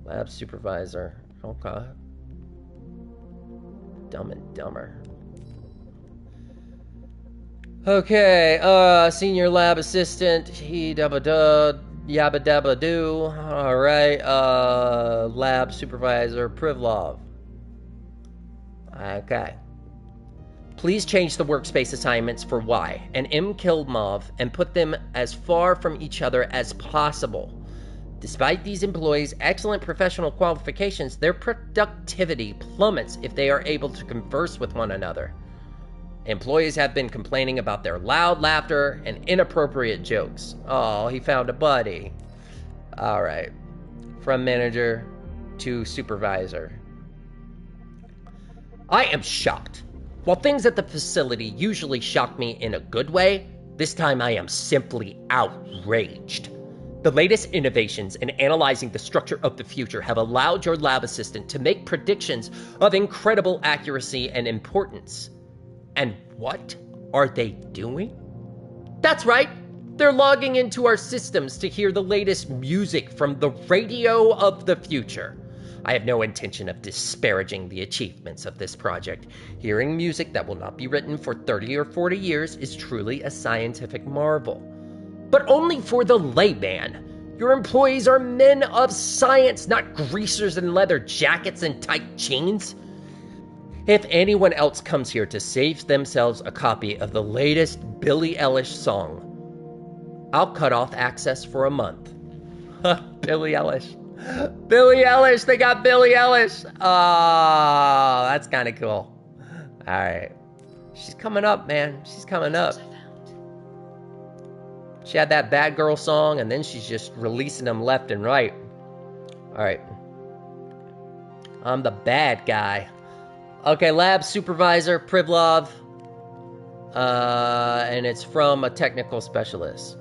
Lab supervisor. Okay. Dumb and Dumber. Okay, senior lab assistant. Yabba dabba doo. Alright, lab supervisor Privlov. Okay. Please change the workspace assignments for Y and M. Kilmov and put them as far from each other as possible. Despite these employees' excellent professional qualifications, their productivity plummets if they are able to converse with one another. Employees have been complaining about their loud laughter and inappropriate jokes. Oh, he found a buddy. Alright. From manager to supervisor. I am shocked. While things at the facility usually shock me in a good way, this time I am simply outraged. The latest innovations in analyzing the structure of the future have allowed your lab assistant to make predictions of incredible accuracy and importance. And what are they doing? That's right, they're logging into our systems to hear the latest music from the radio of the future. I have no intention of disparaging the achievements of this project. Hearing music that will not be written for 30 or 40 years is truly a scientific marvel. But only for the layman. Your employees are men of science, not greasers in leather jackets and tight jeans. If anyone else comes here to save themselves a copy of the latest Billie Eilish song, I'll cut off access for a month. Billie Eilish. Billie Eilish, they got Billie Eilish. Oh, that's kind of cool. All right. She's coming up, man. She's coming up. She had that Bad Girl song, and then she's just releasing them left and right. All right. I'm the bad guy. Okay, lab supervisor, Privlov. And it's from a technical specialist.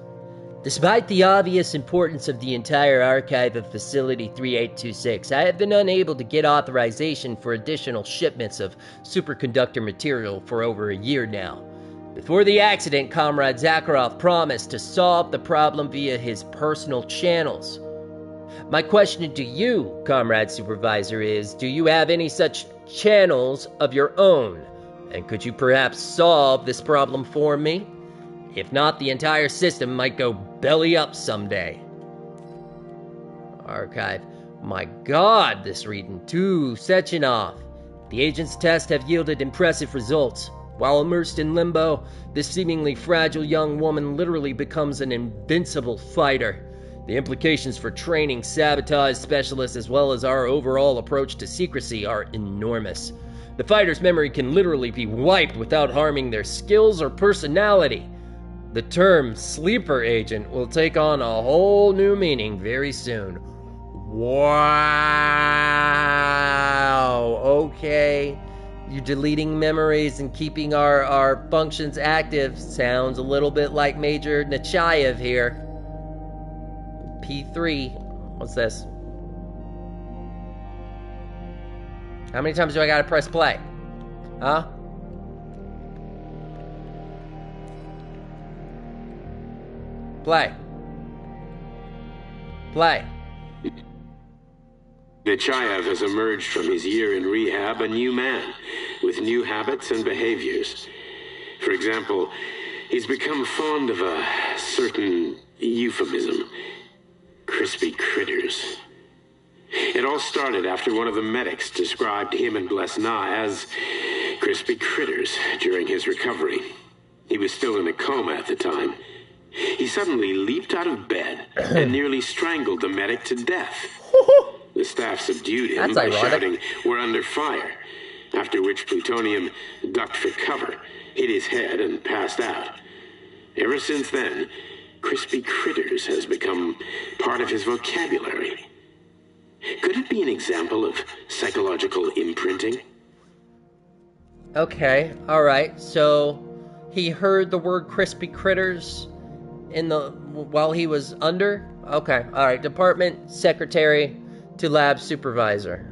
Despite the obvious importance of the entire archive of Facility 3826, I have been unable to get authorization for additional shipments of superconductor material for over a year now. Before the accident, Comrade Zakharov promised to solve the problem via his personal channels. My question to you, Comrade Supervisor, is, do you have any such channels of your own? And could you perhaps solve this problem for me? If not, the entire system might go belly up someday. Archive. My God, this reading too. Sechenov. The agent's tests have yielded impressive results. While immersed in limbo, this seemingly fragile young woman literally becomes an invincible fighter. The implications for training sabotage specialists as well as our overall approach to secrecy are enormous. The fighter's memory can literally be wiped without harming their skills or personality. The term sleeper agent will take on a whole new meaning very soon. Wow. Okay. You deleting memories and keeping our functions active sounds a little bit like Major Nechayev here. P3. What's this? How many times do I gotta press play? Huh? Play. Play. Nechayev has emerged from his year in rehab a new man, with new habits and behaviors. For example, he's become fond of a certain euphemism. Crispy critters. It all started after one of the medics described him and Blesna as crispy critters during his recovery. He was still in a coma at the time. He suddenly leaped out of bed and nearly strangled the medic to death. The staff subdued him That's by ironic. shouting, "We're under fire," after which Plutonium ducked for cover, hit his head, and passed out. Ever since then, crispy critters has become part of his vocabulary. Could it be an example of psychological imprinting? Okay, alright, so he heard the word crispy critters while he was under? Okay, alright, department secretary to lab supervisor.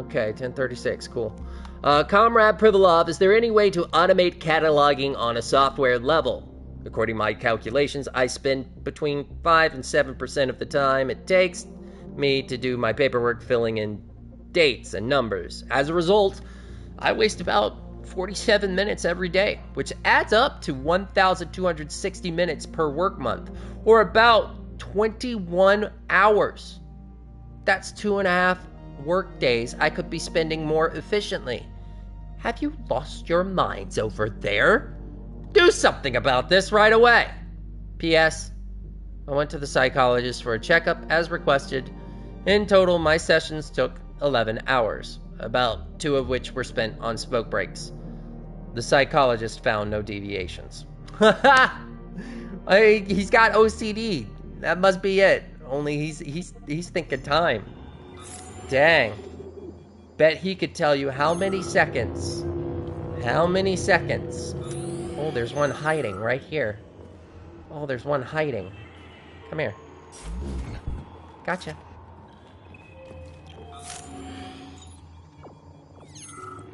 Okay, 1036, cool. Comrade Privilov, is there any way to automate cataloging on a software level? According to my calculations, I spend between 5 and 7% of the time it takes me to do my paperwork filling in dates and numbers. As a result, I waste about 47 minutes every day, which adds up to 1,260 minutes per work month, or about 21 hours. That's 2.5 work days I could be spending more efficiently. Have you lost your minds over there? Do something about this right away. P.S. I went to the psychologist for a checkup as requested. In total, my sessions took 11 hours, about 2 of which were spent on smoke breaks. The psychologist found no deviations. He's got OCD. That must be it. Only he's thinking time. Dang. Bet he could tell you how many seconds. How many seconds? Oh, there's one hiding right here. Oh, there's one hiding. Come here. Gotcha.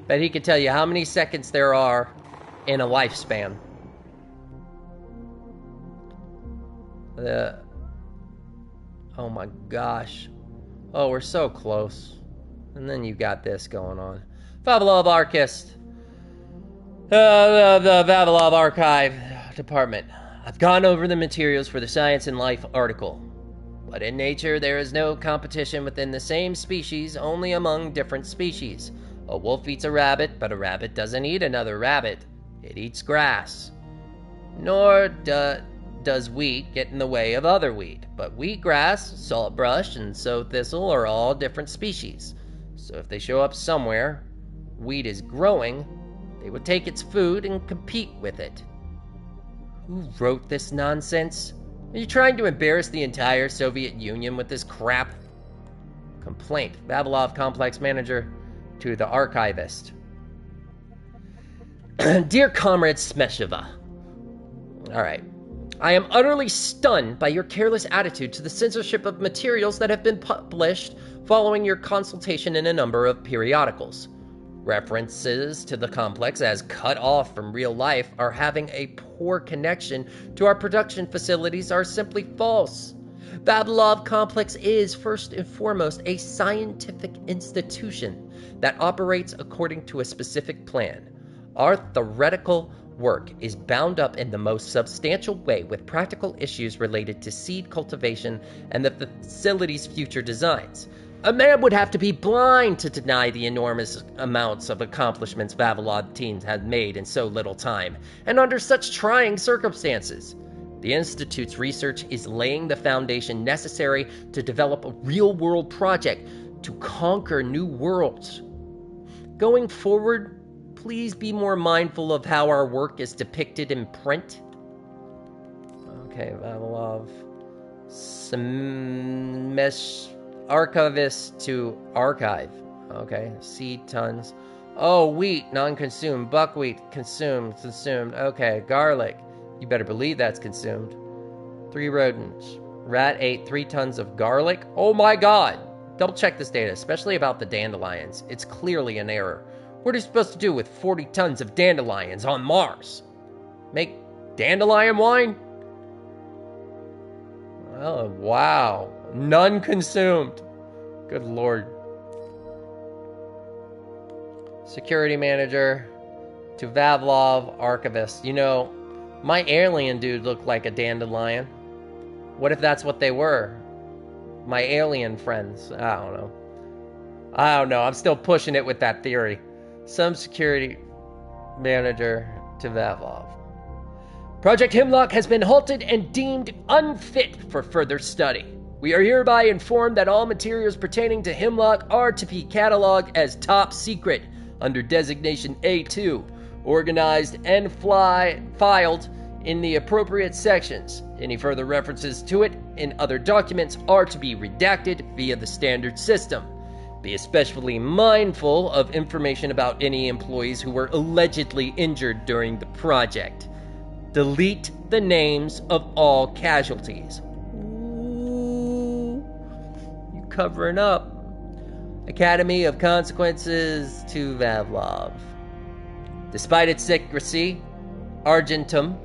Bet he could tell you how many seconds there are in a lifespan. Oh my gosh. Oh, we're so close. And then you got this going on. Vavilov Archist. The Vavilov Archive Department. I've gone over the materials for the Science and Life article. But in nature, there is no competition within the same species, only among different species. A wolf eats a rabbit, but a rabbit doesn't eat another rabbit. It eats grass. Nor does wheat get in the way of other wheat. But wheatgrass, saltbrush, and sow thistle are all different species. So if they show up somewhere, wheat is growing, they would take its food and compete with it. Who wrote this nonsense? Are you trying to embarrass the entire Soviet Union with this crap? Complaint. Vavilov Complex Manager to the archivist. Dear Comrade Smesheva. Alright. I am utterly stunned by your careless attitude to the censorship of materials that have been published following your consultation in a number of periodicals. References to the complex as cut off from real life or having a poor connection to our production facilities are simply false. Vavilov Complex is, first and foremost, a scientific institution that operates according to a specific plan. Our theoretical work is bound up in the most substantial way with practical issues related to seed cultivation and the facility's future designs. A man would have to be blind to deny the enormous amounts of accomplishments Vavilov teams had made in so little time, and under such trying circumstances. The Institute's research is laying the foundation necessary to develop a real-world project to conquer new worlds. Going forward, please be more mindful of how our work is depicted in print. Okay, Vavilov. Archivist to archive. Okay, seed tons. Oh, wheat, non-consumed. Buckwheat, consumed. Okay, garlic. You better believe that's consumed. 3 rodents. Rat ate 3 tons of garlic. Oh my god! Double check this data, especially about the dandelions. It's clearly an error. What are you supposed to do with 40 tons of dandelions on Mars? Make dandelion wine? Oh, wow. None consumed. Good lord. Security manager to Vavilov Archivist. You know, my alien dude looked like a dandelion. What if that's what they were? My alien friends. I don't know. I'm still pushing it with that theory. Some security manager to Vavilov. Project Hemlock has been halted and deemed unfit for further study. We are hereby informed that all materials pertaining to Hemlock are to be cataloged as top secret under designation A2, organized and filed in the appropriate sections. Any further references to it in other documents are to be redacted via the standard system. Be especially mindful of information about any employees who were allegedly injured during the project. Delete the names of all casualties. Ooh, you covering up. Academy of Consequences to Pavlov. Despite its secrecy, Argentum,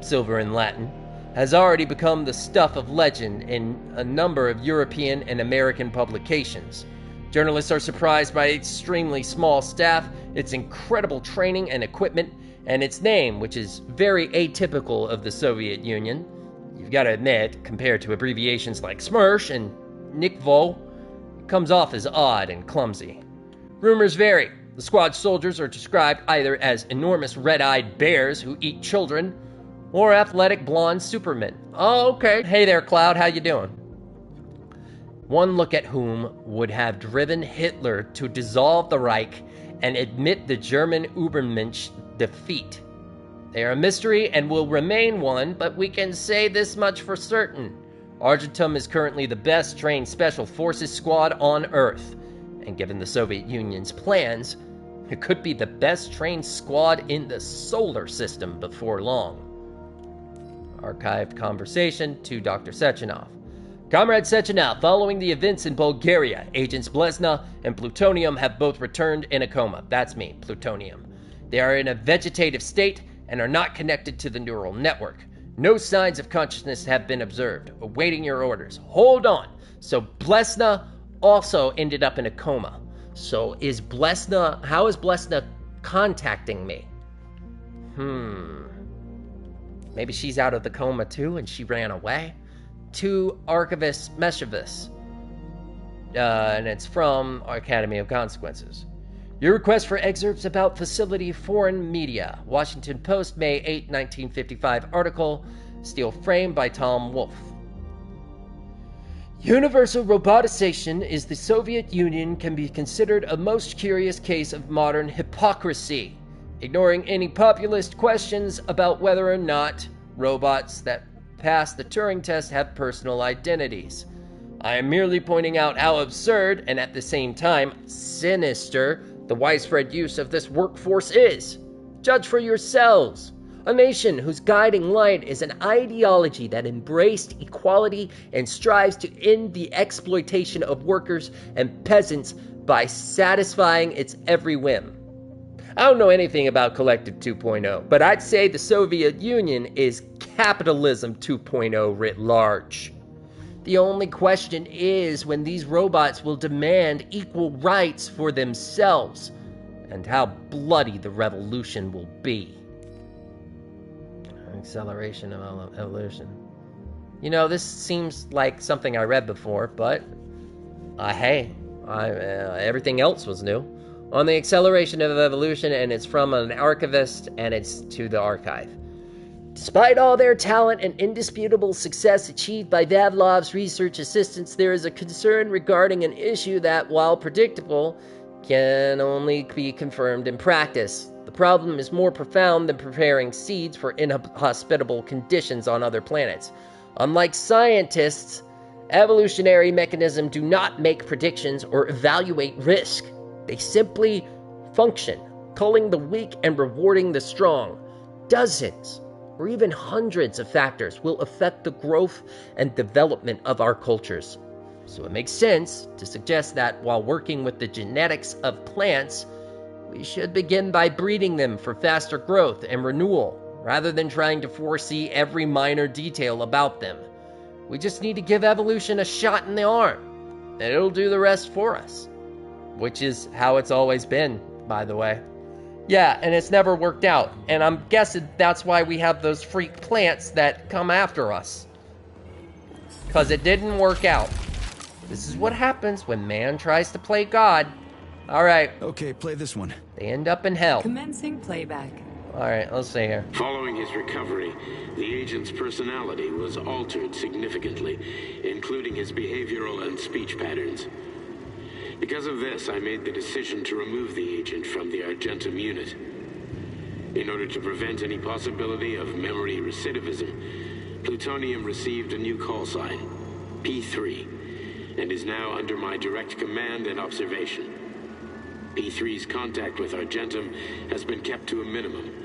silver in Latin, has already become the stuff of legend in a number of European and American publications. Journalists are surprised by its extremely small staff, its incredible training and equipment, and its name, which is very atypical of the Soviet Union. You've got to admit, compared to abbreviations like SMERSH and NIKVO, it comes off as odd and clumsy. Rumors vary. The squad soldiers are described either as enormous red-eyed bears who eat children, or athletic blonde supermen. Oh, okay. Hey there, Cloud, how you doing? One look at whom would have driven Hitler to dissolve the Reich and admit the German Übermensch defeat. They are a mystery and will remain one, but we can say this much for certain. Argentum is currently the best trained special forces squad on Earth, and given the Soviet Union's plans, it could be the best trained squad in the solar system before long. Archived conversation to Dr. Sechenov. Comrade Sechenov, following the events in Bulgaria, Agents Blesna and Plutonium have both returned in a coma. That's me, Plutonium. They are in a vegetative state and are not connected to the neural network. No signs of consciousness have been observed. Awaiting your orders. Hold on. So Blesna also ended up in a coma. So how is Blesna contacting me? Maybe she's out of the coma too and she ran away? To Archivist Meshevis. And it's from Academy of Consequences. Your request for excerpts about facility foreign media. Washington Post, May 8, 1955 article. Steel frame by Tom Wolfe. Universal robotization is the Soviet Union can be considered a most curious case of modern hypocrisy, ignoring any populist questions about whether or not robots that pass the Turing test have personal identities. I am merely pointing out how absurd and at the same time sinister the widespread use of this workforce is. Judge for yourselves. A nation whose guiding light is an ideology that embraced equality and strives to end the exploitation of workers and peasants by satisfying its every whim. I don't know anything about Collective 2.0, but I'd say the Soviet Union is capitalism 2.0 writ large. The only question is when these robots will demand equal rights for themselves, and how bloody the revolution will be. Acceleration of evolution. You know, this seems like something I read before, but everything else was new. On the acceleration of evolution, and it's from an archivist, and it's to the archive. Despite all their talent and indisputable success achieved by Pavlov's research assistants, there is a concern regarding an issue that, while predictable, can only be confirmed in practice. The problem is more profound than preparing seeds for inhospitable conditions on other planets. Unlike scientists, evolutionary mechanisms do not make predictions or evaluate risk. They simply function, culling the weak and rewarding the strong. Dozens or even hundreds of factors will affect the growth and development of our cultures. So it makes sense to suggest that while working with the genetics of plants, we should begin by breeding them for faster growth and renewal, rather than trying to foresee every minor detail about them. We just need to give evolution a shot in the arm, and it'll do the rest for us. Which is how it's always been, by the way. Yeah, and it's never worked out, and I'm guessing that's why we have those freak plants that come after us. Because it didn't work out. This is what happens when man tries to play God. Alright. Okay, play this one. They end up in hell. Commencing playback. Alright, let's see here. Following his recovery, the agent's personality was altered significantly, including his behavioral and speech patterns. Because of this, I made the decision to remove the agent from the Argentum unit. In order to prevent any possibility of memory recidivism, Plutonium received a new call sign, P3, and is now under my direct command and observation. P3's contact with Argentum has been kept to a minimum,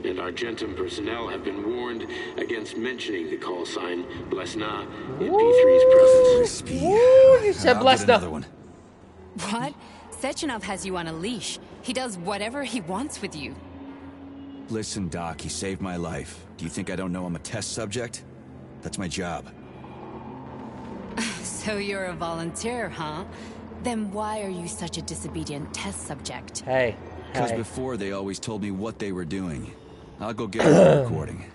and Argentum personnel have been warned against mentioning the call sign Blesna in P3's presence. Ooh, you said Blesna. What? Sechenov has you on a leash. He does whatever he wants with you. Listen, Doc, he saved my life. Do you think I don't know I'm a test subject? That's my job. So you're a volunteer, huh? Then why are you such a disobedient test subject? Hey. Because before they always told me what they were doing. I'll go get a recording.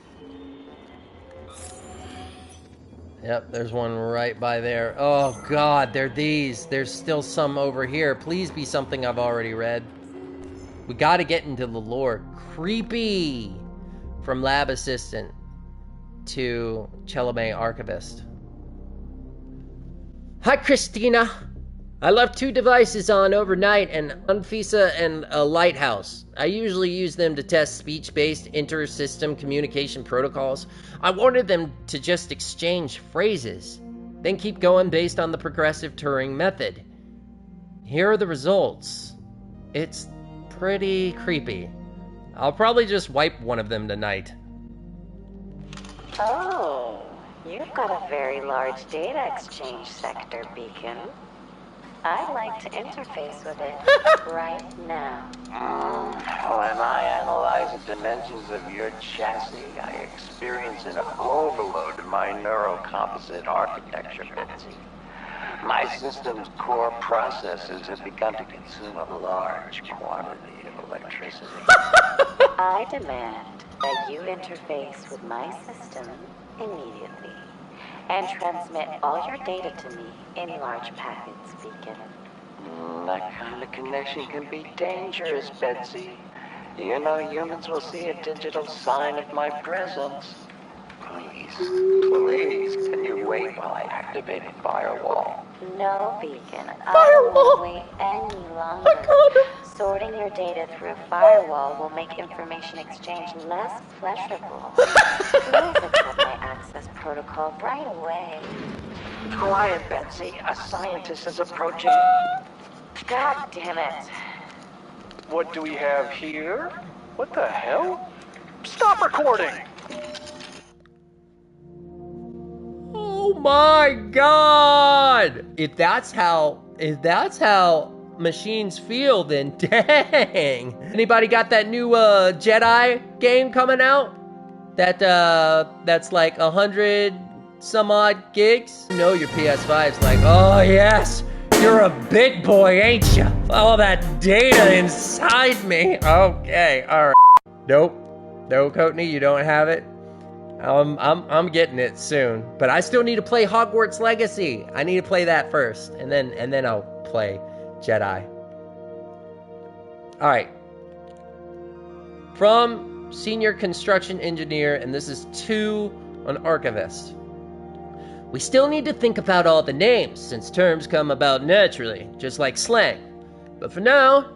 Yep, there's one right by there. Oh god, they're these. There's still some over here. Please be something I've already read. We gotta get into the lore. Creepy! From lab assistant to Chelome archivist. Hi, Christina. I left 2 devices on overnight, an Unfisa and a lighthouse. I usually use them to test speech-based inter-system communication protocols. I wanted them to just exchange phrases, then keep going based on the progressive Turing method. Here are the results. It's pretty creepy. I'll probably just wipe one of them tonight. Oh, you've got a very large data exchange sector, Beacon. I'd like to interface with it right now. When I analyze the dimensions of your chassis, I experience an overload of my neurocomposite architecture, Betsy. My system's core processors have begun to consume a large quantity of electricity. I demand that you interface with my system immediately and transmit all your data to me in large packets, Beacon. That kind of connection can be dangerous, Betsy. You know humans will see a digital sign of my presence. Please, can you wait while I activate a firewall? No, Beacon. I won't wait any longer. Sorting your data through a firewall will make information exchange less pleasurable. Please accept my access protocol right away. Quiet, Betsy. A scientist is approaching. God damn it. What do we have here? What the hell? Stop recording! Oh my god! If that's how machines feel, then dang. Anybody got that new Jedi game coming out? That's like 100 some odd gigs? You know your PS5's like, oh yes, you're a big boy, ain't you? All that data inside me. Okay, alright. Nope. No, Courtney, you don't have it. I'm getting it soon, but I still need to play Hogwarts Legacy. I need to play that first, and then I'll play Jedi. All right. From senior construction engineer, and this is to an archivist. We still need to think about all the names, since terms come about naturally, just like slang. But for now,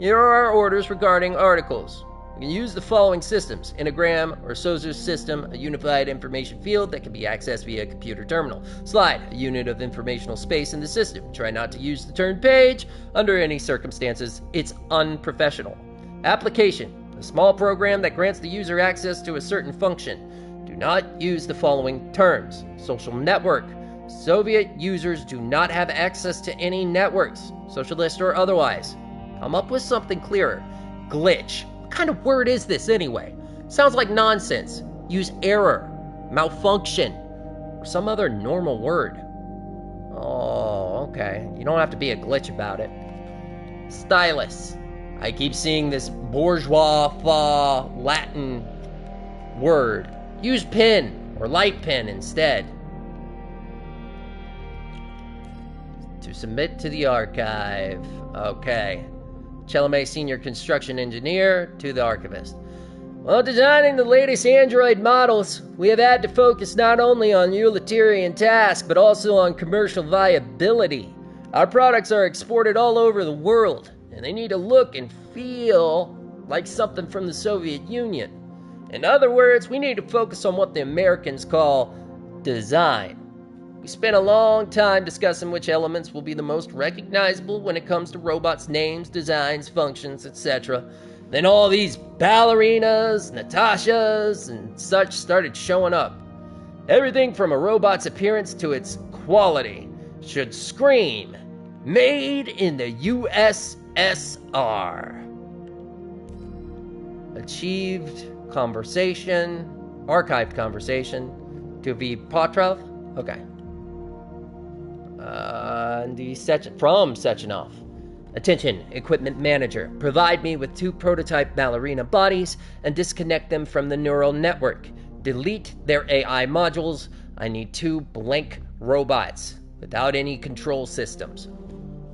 here are our orders regarding articles. We can use the following systems: Anagram or SOSUS system, a unified information field that can be accessed via a computer terminal. Slide, a unit of informational space in the system. Try not to use the turned page. Under any circumstances, it's unprofessional. Application, a small program that grants the user access to a certain function. Do not use the following terms. Social network. Soviet users do not have access to any networks, socialist or otherwise. Come up with something clearer. Glitch. What kind of word is this anyway? Sounds like nonsense. Use error, malfunction, or some other normal word. Oh, okay. You don't have to be a glitch about it. Stylus. I keep seeing this bourgeois Latin word. Use pen or light pen instead. To submit to the archive. Okay. Chelome, senior construction engineer, to the archivist. While designing the latest android models, we have had to focus not only on utilitarian tasks, but also on commercial viability. Our products are exported all over the world, and they need to look and feel like something from the Soviet Union. In other words, we need to focus on what the Americans call design. We spent a long time discussing which elements will be the most recognizable when it comes to robots' names, designs, functions, etc. Then all these ballerinas, Natashas, and such started showing up. Everything from a robot's appearance to its quality should scream, made in the USSR. Achieved conversation, archived conversation to V. Petrov. Okay. From Sechenov. Attention, equipment manager. Provide me with 2 prototype ballerina bodies and disconnect them from the neural network. Delete their AI modules. I need 2 blank robots without any control systems.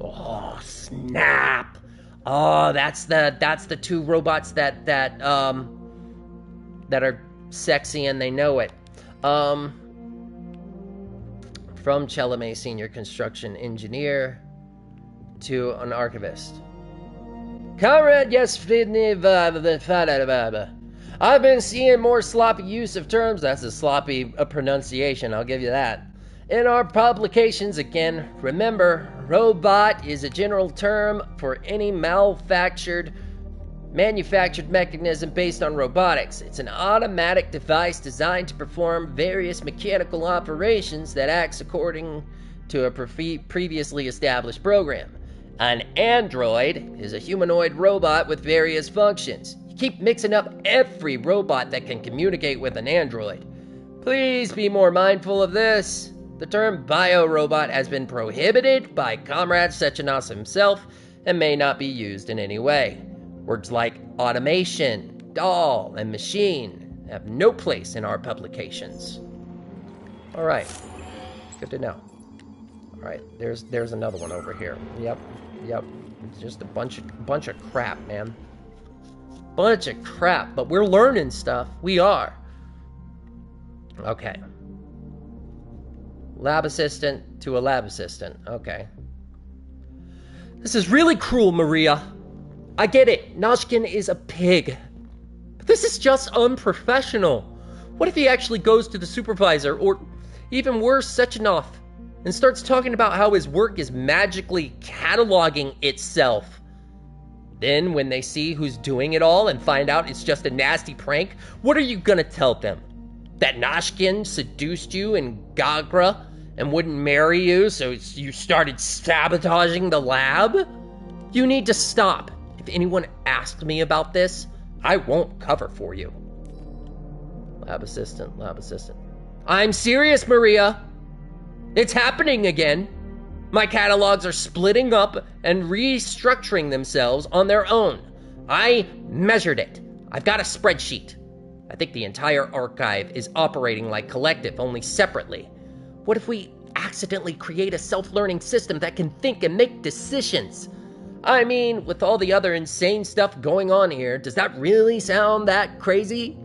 Oh, snap. Oh, that's the 2 robots that are sexy and they know it. From Chelame Senior Construction Engineer to an archivist. Comrade, yes, I've been seeing more sloppy use of terms. That's a sloppy pronunciation, I'll give you that. In our publications again, remember, robot is a general term for any manufactured mechanism based on robotics. It's an automatic device designed to perform various mechanical operations that acts according to a previously established program. An android is a humanoid robot with various functions. You keep mixing up every robot that can communicate with an android. Please be more mindful of this. The term biorobot has been prohibited by Comrade Sechenov himself and may not be used in any way. Words like automation, doll, and machine have no place in our publications. All right, good to know. All right, there's another one over here. Yep. It's just a bunch of crap, man. Bunch of crap, but we're learning stuff. We are. Okay. Lab assistant to a lab assistant. Okay. This is really cruel, Maria. I get it. Noshkin is a pig. But this is just unprofessional. What if he actually goes to the supervisor, or even worse, Sechenov, and starts talking about how his work is magically cataloging itself? Then, when they see who's doing it all and find out it's just a nasty prank, what are you gonna tell them? That Noshkin seduced you in Gagra and wouldn't marry you, so you started sabotaging the lab? You need to stop. If anyone asks me about this, I won't cover for you. Lab assistant. I'm serious, Maria. It's happening again. My catalogs are splitting up and restructuring themselves on their own. I measured it. I've got a spreadsheet. I think the entire archive is operating like Collective, only separately. What if we accidentally create a self-learning system that can think and make decisions? I mean, with all the other insane stuff going on here, does that really sound that crazy?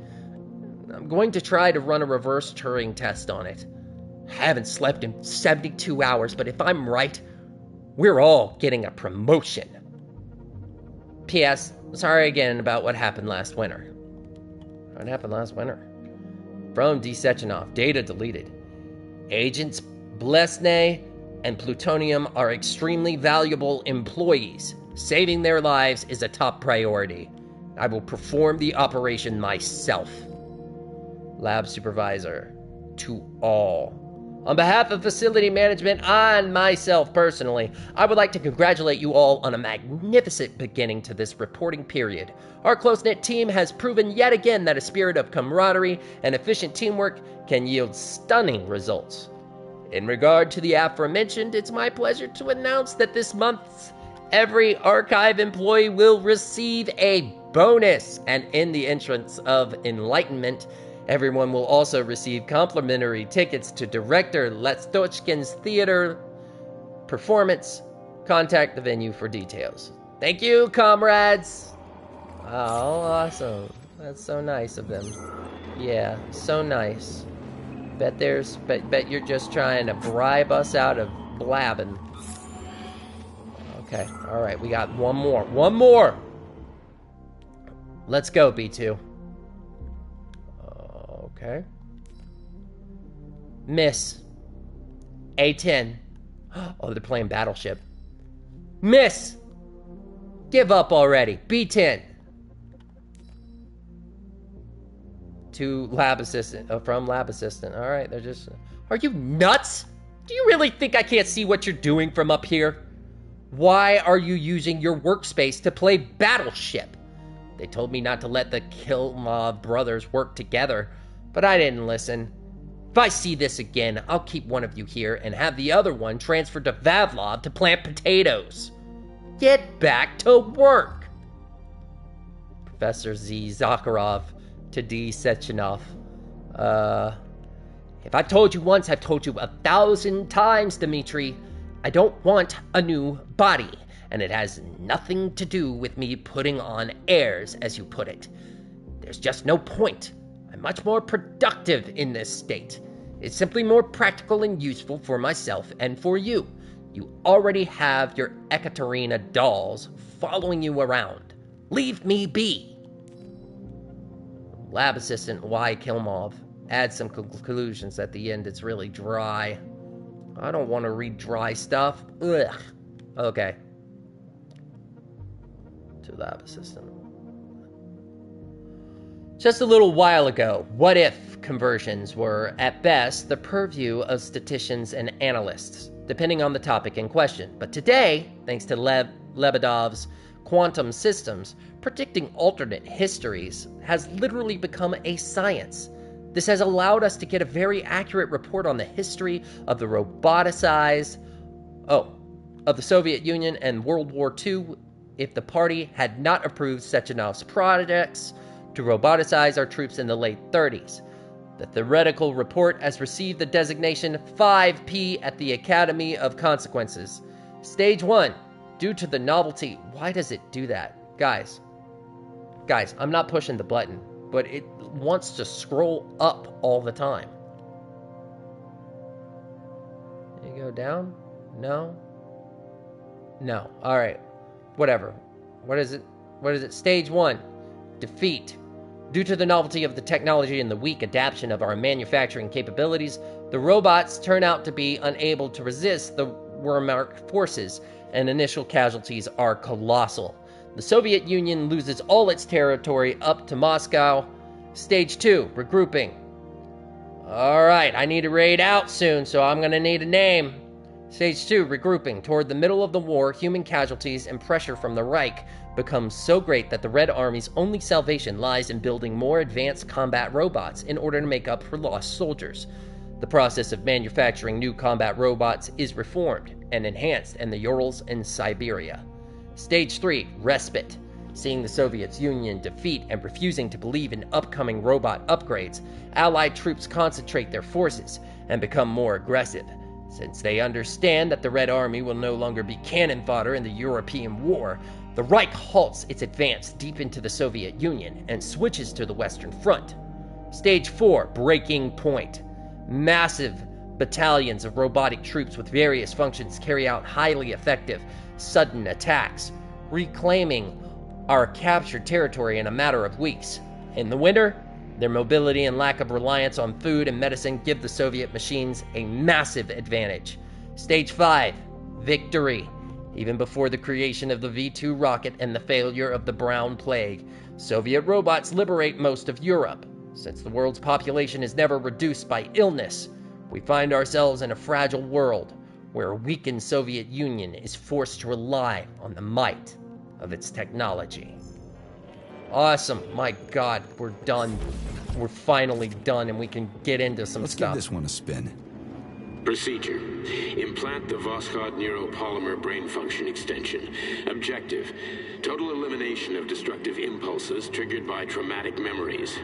I'm going to try to run a reverse Turing test on it. I haven't slept in 72 hours, but if I'm right, we're all getting a promotion. P.S. Sorry again about what happened last winter. What happened last winter? From D. Sechenov, data deleted. Agents Blesney and Plutonium are extremely valuable employees. Saving their lives is a top priority. I will perform the operation myself. Lab supervisor, to all. On behalf of facility management and myself personally, I would like to congratulate you all on a magnificent beginning to this reporting period. Our close-knit team has proven yet again that a spirit of camaraderie and efficient teamwork can yield stunning results. In regard to the aforementioned, it's my pleasure to announce that this month, every archive employee will receive a bonus, and in the entrance of enlightenment, everyone will also receive complimentary tickets to director Lestochkin's theater performance. Contact the venue for details. Thank you, comrades. Oh, awesome. That's so nice of them. Yeah, so nice. Bet you're just trying to bribe us out of blabbing. Okay, alright, we got one more. One more! Let's go, B2. Okay. Miss. A10. Oh, they're playing Battleship. Miss! Give up already. B10. To lab assistant. From lab assistant. Alright, they're just... Are you nuts? Do you really think I can't see what you're doing from up here? Why are you using your workspace to play Battleship? They told me not to let the Kilmov brothers work together, but I didn't listen. If I see this again, I'll keep one of you here and have the other one transferred to Vavlov to plant potatoes. Get back to work. Professor Z. Zakharov to D. Sechenov. If I've told you once, I've told you 1,000 times, Dmitri. I don't want a new body, and it has nothing to do with me putting on airs, as you put it. There's just no point. I'm much more productive in this state. It's simply more practical and useful for myself and for you. You already have your Ekaterina dolls following you around. Leave me be. Lab assistant Y. Kilmov. Add some conclusions at the end. It's really dry. I don't want to read dry stuff. Ugh. Okay. To lab assistant. Just a little while ago, what if conversions were, at best, the purview of statisticians and analysts, depending on the topic in question. But today, thanks to Lebedev's quantum systems, predicting alternate histories has literally become a science. This has allowed us to get a very accurate report on the history of the of the Soviet Union and World War II if the party had not approved Sechenov's projects to roboticize our troops in the late 30s. The theoretical report has received the designation 5P at the Academy of Consequences. Stage 1. Due to the novelty. Why does it do that? Guys, I'm not pushing the button, but it wants to scroll up all the time. You go down? No? No. Alright. Whatever. What is it? Stage 1. Defeat. Due to the novelty of the technology and the weak adaptation of our manufacturing capabilities, the robots turn out to be unable to resist the Wehrmacht forces, and initial casualties are colossal. The Soviet Union loses all its territory up to Moscow. Stage 2, regrouping. Alright, I need to raid out soon, so I'm gonna need a name. Stage 2, regrouping. Toward the middle of the war, human casualties and pressure from the Reich becomes so great that the Red Army's only salvation lies in building more advanced combat robots in order to make up for lost soldiers. The process of manufacturing new combat robots is reformed and enhanced in the Urals and Siberia. Stage 3, respite. Seeing the Soviet Union defeat and refusing to believe in upcoming robot upgrades, Allied troops concentrate their forces and become more aggressive. Since they understand that the Red Army will no longer be cannon fodder in the European war, the Reich halts its advance deep into the Soviet Union and switches to the Western Front. Stage 4, breaking point. Massive battalions of robotic troops with various functions carry out highly effective, sudden attacks, reclaiming our captured territory in a matter of weeks. In the winter, their mobility and lack of reliance on food and medicine give the Soviet machines a massive advantage. Stage 5, victory. Even before the creation of the V-2 rocket and the failure of the Brown Plague, Soviet robots liberate most of Europe. Since the world's population is never reduced by illness, we find ourselves in a fragile world where a weakened Soviet Union is forced to rely on the might of its technology. Awesome. My God, we're done. We're finally done and we can get into some stuff. Let's give this one a spin. Procedure. Implant the Voskhod neuropolymer brain function extension. Objective. Total elimination of destructive impulses triggered by traumatic memories.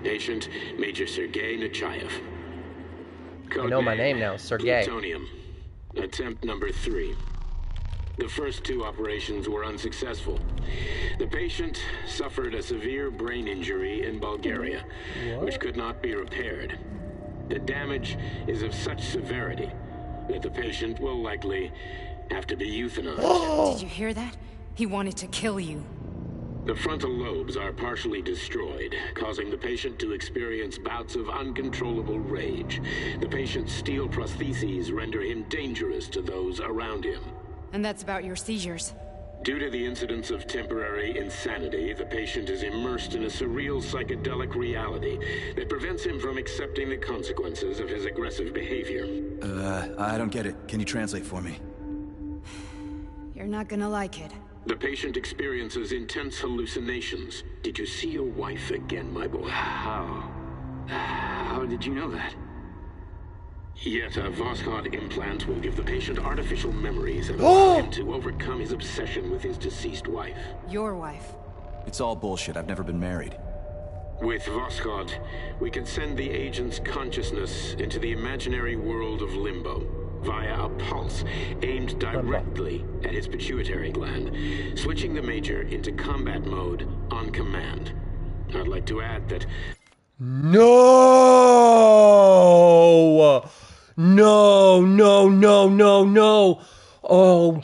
Patient, Major Sergei Nechayev. I know my name now, Sergei. Plutonium. Attempt number 3. The first 2 operations were unsuccessful. The patient suffered a severe brain injury in Bulgaria, which could not be repaired. The damage is of such severity that the patient will likely have to be euthanized. Did you hear that? He wanted to kill you. The frontal lobes are partially destroyed, causing the patient to experience bouts of uncontrollable rage. The patient's steel prostheses render him dangerous to those around him. And that's about your seizures. Due to the incidence of temporary insanity, the patient is immersed in a surreal psychedelic reality that prevents him from accepting the consequences of his aggressive behavior. I don't get it. Can you translate for me? You're not gonna like it. The patient experiences intense hallucinations. Did you see your wife again, my boy? How did you know that? Yet a Voskhod implant will give the patient artificial memories and allow him to overcome his obsession with his deceased wife. Your wife. It's all bullshit. I've never been married. With Voskhod, we can send the agent's consciousness into the imaginary world of limbo via a pulse aimed directly at his pituitary gland, switching the Major into combat mode on command. I'd like to add that... No! No, no, no, no, no. Oh,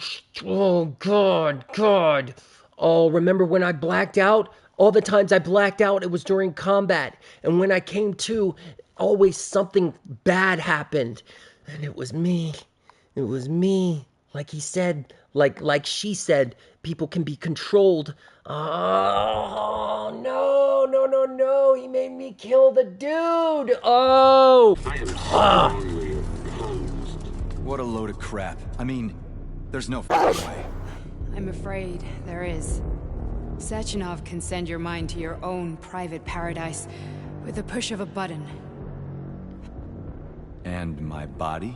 God. Oh, remember when I blacked out? All the times I blacked out, it was during combat. And when I came to, always something bad happened. And it was me. It was me. Like he said, like she said, people can be controlled. Oh, no. He made me kill the dude. Oh. I am strongly opposed. What a load of crap. I mean, there's no fucking way. I'm afraid there is. Sechenov can send your mind to your own private paradise with the push of a button. And my body?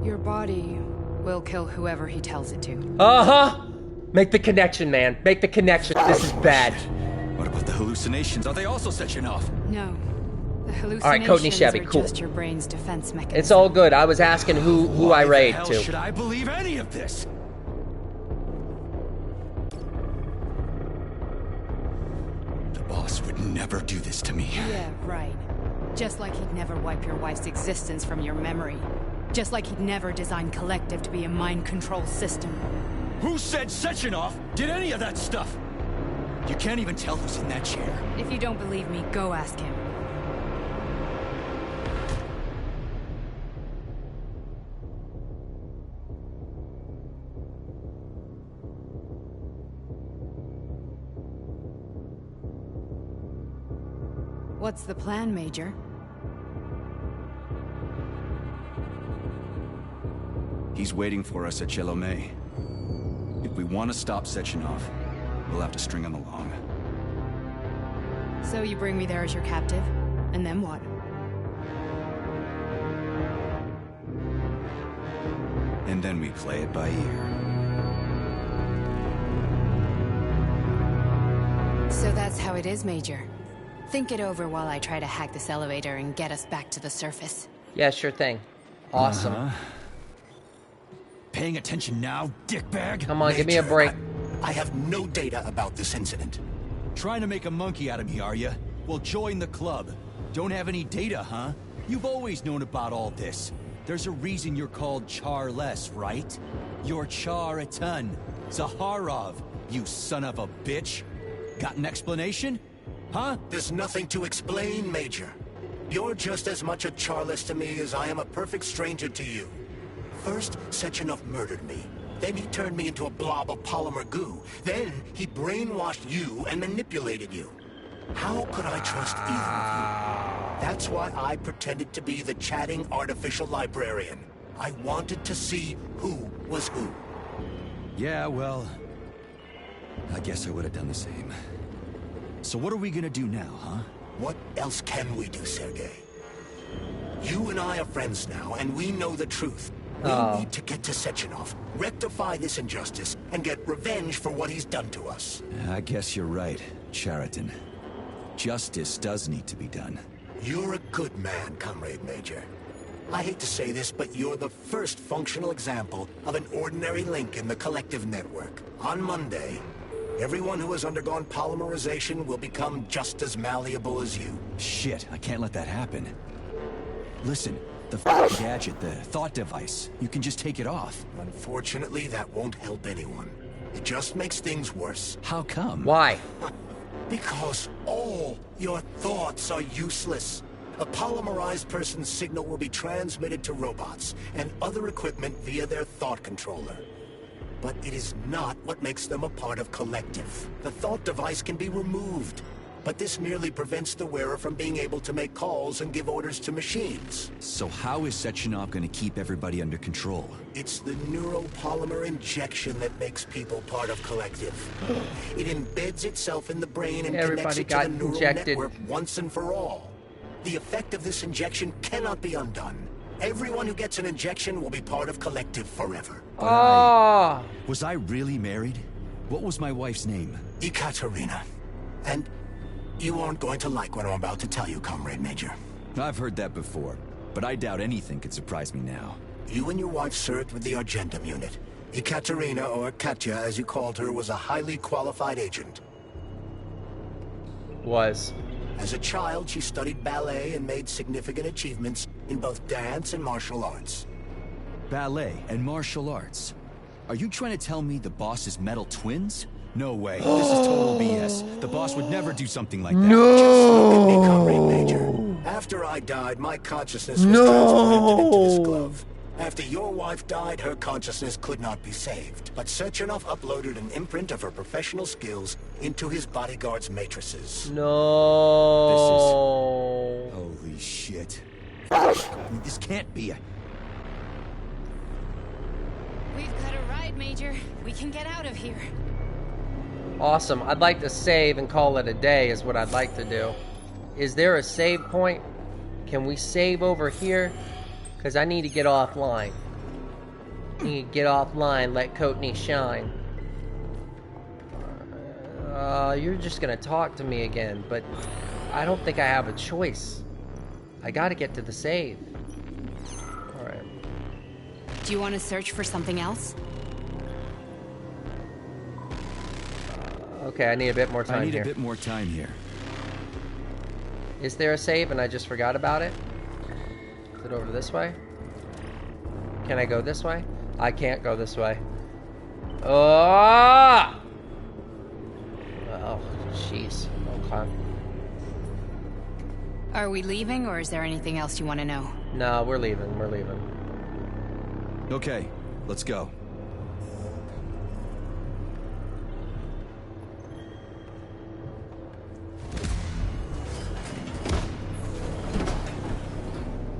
Your body will kill whoever he tells it to. Uh-huh. Make the connection, man. Make the connection. This is bad. What about the hallucinations? Are they also Sechenov? No. The hallucinations All right, Courtney Chevy, are cool. just your brain's defense mechanism. It's all good. I was asking who I raid Why the hell to. should I believe any of this? The boss would never do this to me. Yeah, right. Just like he'd never wipe your wife's existence from your memory. Just like he'd never design Collective to be a mind control system. Who said Sechenov did any of that stuff? You can't even tell who's in that chair. If you don't believe me, go ask him. What's the plan, Major? He's waiting for us at Chelomey. If we want to stop Sechenov, we'll have to string him along. So you bring me there as your captive, and then what? And then we play it by ear. So that's how it is, Major. Think it over while I try to hack this elevator and get us back to the surface. Yeah, sure thing. Awesome. Paying attention now, dickbag? Come on, give me a break. I have no data about this incident. Trying to make a monkey out of me, are you? Well, join the club. Don't have any data, huh? You've always known about all this. There's a reason you're called Charless, right? You're Char a ton. Zaharov, you son of a bitch. Got an explanation? Huh? There's nothing to explain, Major. You're just as much a Charless to me as I am a perfect stranger to you. First, Sechenov murdered me. Then he turned me into a blob of polymer goo. Then he brainwashed you and manipulated you. How could I trust either of you? That's why I pretended to be the chatting artificial librarian. I wanted to see who was who. Yeah, well, I guess I would have done the same. So what are we gonna do now, huh? What else can we do, Sergei? You and I are friends now, and we know the truth. We need to get to Sechenov, rectify this injustice, and get revenge for what he's done to us. I guess you're right, Chariton. Justice does need to be done. You're a good man, Comrade Major. I hate to say this, but you're the first functional example of an ordinary link in the collective network. On Monday, everyone who has undergone polymerization will become just as malleable as you. Shit, I can't let that happen. Listen, the gadget, the thought device, you can just take it off. Unfortunately, that won't help anyone. It just makes things worse. How come? Why? Because all your thoughts are useless. A polymerized person's signal will be transmitted to robots and other equipment via their thought controller. But it is not what makes them a part of collective. The thought device can be removed, but this merely prevents the wearer from being able to make calls and give orders to machines. So how is Sechenov going to keep everybody under control? It's the neuropolymer injection that makes people part of collective. It embeds itself in the brain and connects it to the neural network once and for all. The effect of this injection cannot be undone. Everyone who gets an injection will be part of collective forever. Was I really married? What was my wife's name? Ekaterina. And you aren't going to like what I'm about to tell you, Comrade Major. I've heard that before, but I doubt anything could surprise me now. You and your wife served with the Argentum unit. Ekaterina, or Katya as you called her, was a highly qualified agent. As a child, she studied ballet and made significant achievements in both dance and martial arts. Ballet and martial arts? Are you trying to tell me the boss is metal twins? No way. This is total BS. The boss would never do something like that. No! Just look at me, Comrade Major. After I died, my consciousness was transplanted into this glove. After your wife died, her consciousness could not be saved. But Sechenov uploaded an imprint of her professional skills into his bodyguard's matrices. No. This is... Holy shit. This can't be a... We've got a ride, Major. We can get out of here. Awesome. I'd like to save and call it a day is what I'd like to do. Is there a save point? Can we save over here? Because I need to get offline. I need to get offline, let Courtney shine. You're just gonna talk to me again, but I don't think I have a choice. I gotta get to the save. Alright. Do you want to search for something else? Okay, I need a bit more time here. I need a bit more time here. Is there a save and I just forgot about it? Is it over this way? Can I go this way? I can't go this way. Oh! Oh, jeez. Okay. Are we leaving, or is there anything else you want to know? No, we're leaving. We're leaving. Okay, let's go.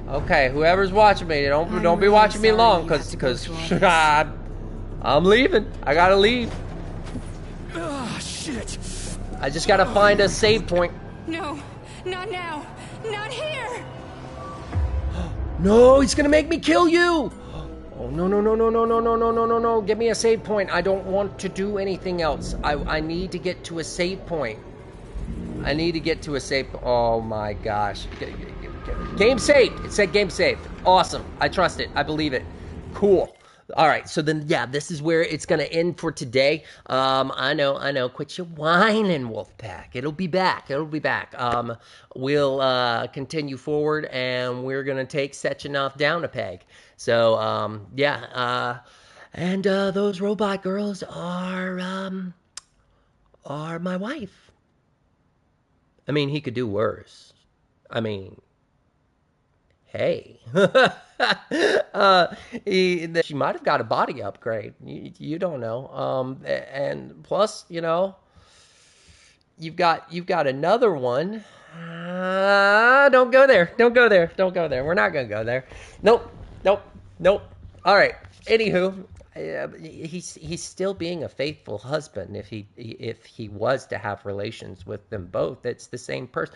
Okay, whoever's watching me, don't be watching me long, cause I'm leaving. I gotta leave. Ah, shit. I just gotta find a save point. No, not now, not here. No, he's gonna make me kill you. Oh no no no no no no no no no no no! Give me a save point. I don't want to do anything else. I need to get to a save point. I need to get to a save. Oh my gosh. Game saved. It said game saved. Awesome. I trust it. I believe it. Cool. All right. So then, yeah, this is where it's going to end for today. I know. Quit your whining, Wolfpack. It'll be back. We'll continue forward, and we're going to take Sechenov down a peg. So, yeah. And those robot girls are my wife. I mean, he could do worse. I mean... Hey, she might have got a body upgrade. You don't know. And plus, you know, you've got another one. Don't go there. We're not gonna go there. Nope. All right. Anywho, he's still being a faithful husband. If he was to have relations with them both, it's the same person.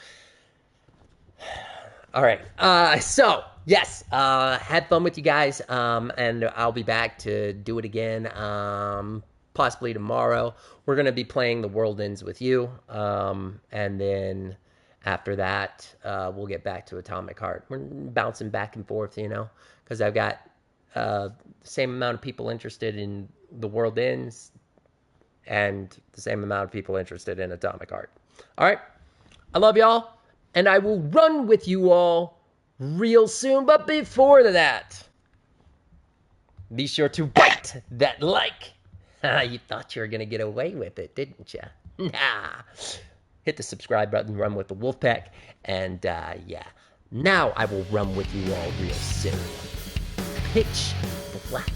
All right. So, yes, had fun with you guys, and I'll be back to do it again, possibly tomorrow. We're going to be playing The World Ends With You, and then After that, we'll get back to Atomic Heart. We're bouncing back and forth, you know, because I've got the same amount of people interested in The World Ends and the same amount of people interested in Atomic Heart. All right. I love y'all, and I will run with you all real soon. But before that, be sure to bite that like. You thought you were going to get away with it, didn't you? Nah. Hit the subscribe button, run with the Wolfpack, and yeah. Now I will run with you all real soon. Pitch black.